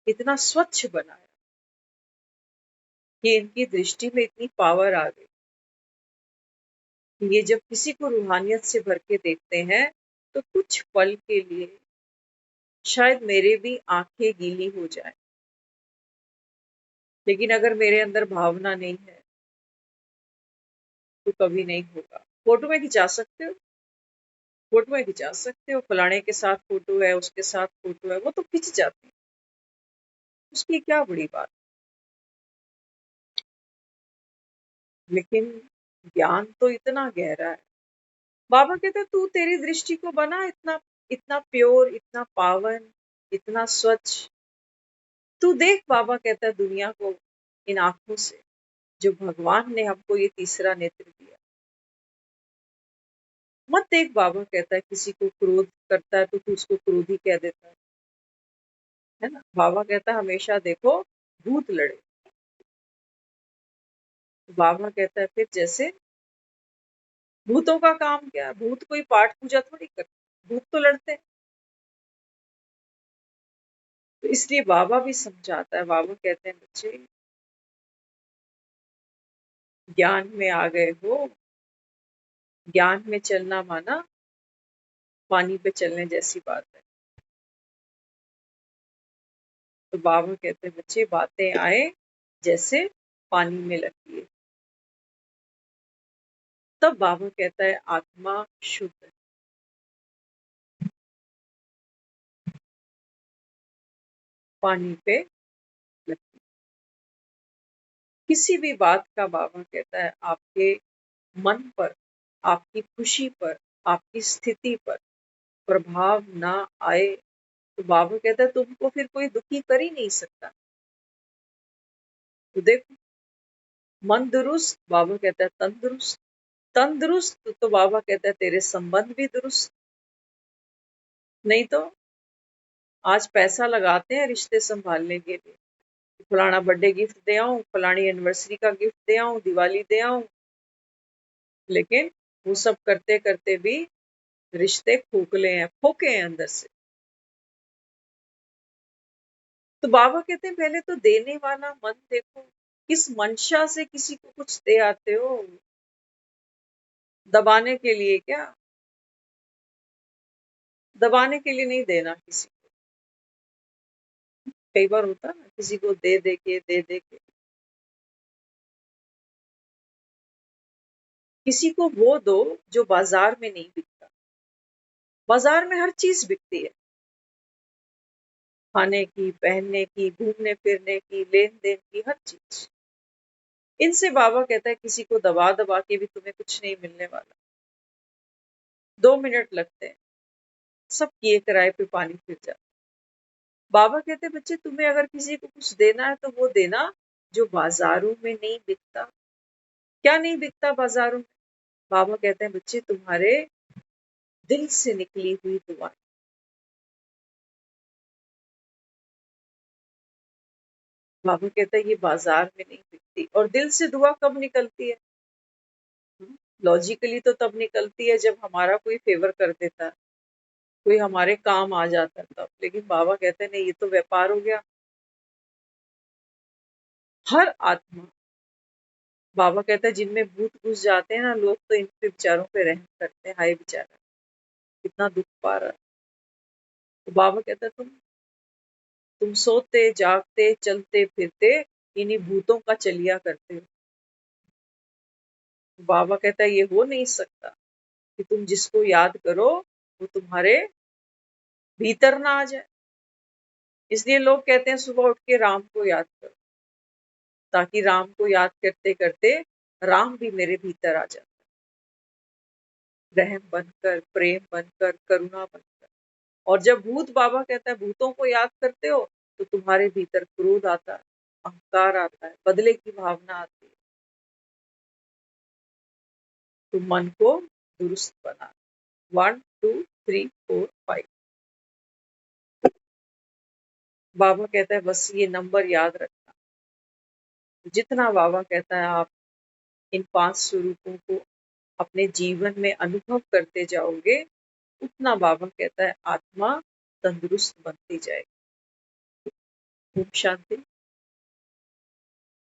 इतना स्वच्छ बनाया कि इनकी दृष्टि में इतनी पावर आ गई कि ये जब किसी को रूहानियत से भर के देखते हैं तो कुछ पल के लिए शायद मेरे भी आंखें गीली हो जाए, लेकिन अगर मेरे अंदर भावना नहीं है तो कभी नहीं होगा। फोटो में खिंचा सकते हो, फोटो में खिंचा सकते हो, फलाने के साथ फोटो है, उसके साथ फोटो है, वो तो खिंच जाती है, उसकी क्या बड़ी बात। लेकिन ज्ञान तो इतना गहरा है। बाबा कहते तू तेरी दृष्टि को बना इतना इतना प्योर, इतना पावन, इतना स्वच्छ। तू देख, बाबा कहता है दुनिया को इन आंखों से जो भगवान ने हमको ये तीसरा नेत्र दिया। मत देख, बाबा कहता है किसी को क्रोध करता है तो तू उसको क्रोधी कह देता है ना। बाबा कहता है हमेशा देखो भूत लड़े। बाबा कहता है फिर जैसे भूतों का काम क्या है, भूत कोई पाठ पूजा थोड़ी करते, भूत तो लड़ते हैं। तो इसलिए बाबा भी समझाता है, बाबा कहते हैं बच्चे ज्ञान में आ गए हो, ज्ञान में चलना माना पानी पे चलने जैसी बात है। तो बाबा कहते हैं बच्चे बातें आए जैसे पानी में लगती है। तब बाबा कहता है आत्मा शुद्ध है। पानी पे लगती है। किसी भी बात का बाबा कहता है आपके मन पर, आपकी खुशी पर, आपकी स्थिति पर प्रभाव ना आए तो बाबा कहता है तुमको फिर कोई दुखी कर ही नहीं सकता। तो देखो, मन दुरुस्त, बाबा कहता है तंदुरुस्त, तंदुरुस्त तो बाबा कहता है तेरे संबंध भी दुरुस्त। नहीं तो आज पैसा लगाते हैं रिश्ते संभालने के लिए, फलाना बर्थडे गिफ्ट दे आऊं, फलानी एनिवर्सरी का गिफ्ट दे आऊं, दिवाली दे आऊं, लेकिन वो सब करते करते भी रिश्ते खोखले हैं, फोके हैं अंदर से। तो बाबा कहते हैं पहले तो देने वाला मन देखो, किस मंशा से किसी को कुछ दे आते हो, दबाने के लिए क्या? दबाने के लिए नहीं देना किसी को। कई बार होता है ना किसी को दे दे के किसी को वो दो जो बाजार में नहीं बिकता। बाजार में हर चीज बिकती है, खाने की, पहनने की, घूमने फिरने की, लेन देन की, हर चीज। इनसे बाबा कहता है किसी को दबा दबा के भी तुम्हें कुछ नहीं मिलने वाला। 2 मिनट लगते हैं, सब किए कराए पे पानी फिर जाता है। बाबा कहते हैं बच्चे तुम्हें अगर किसी को कुछ देना है तो वो देना जो बाजारों में नहीं बिकता। क्या नहीं बिकता बाजारों में? बाबा कहते हैं बच्चे तुम्हारे दिल से निकली हुई दुआ। बाबा कहता है ये बाजार में नहीं बिकती। और दिल से दुआ कब निकलती है? लॉजिकली तो तब निकलती है जब हमारा कोई फेवर कर देता है, कोई हमारे काम आ जाता है तब। लेकिन बाबा कहते हैं नहीं, ये तो व्यापार हो गया। हर आत्मा, बाबा कहता है जिनमें भूत घुस जाते हैं ना लोग तो इन पे बेचारों पे रहम करते हैं, हाय बेचारा कितना दुख पा रहा है। तो बाबा कहता है तुम सोते जागते चलते फिरते इन्हीं भूतों का चलिया करते हो। तो बाबा कहता है ये हो नहीं सकता कि तुम जिसको याद करो वो तुम्हारे भीतर ना आ जाए। इसलिए लोग कहते हैं सुबह उठ के राम को याद करो, ताकि राम को याद करते करते राम भी मेरे भीतर आ जाए, रहम बनकर, प्रेम बनकर, करुणा बनकर। और जब भूत, बाबा कहता है भूतों को याद करते हो तो तुम्हारे भीतर क्रोध आता है, अहंकार आता है, बदले की भावना आती है। तो मन को दुरुस्त बना। 1 2 3 4 5। बाबा कहता है बस ये नंबर याद रखना। जितना बाबा कहता है आप इन 5 स्वरूपों को अपने जीवन में अनुभव करते जाओगे, उतना बाबा कहता है आत्मा तंदुरुस्त बनती जाएगी। ओम शांति।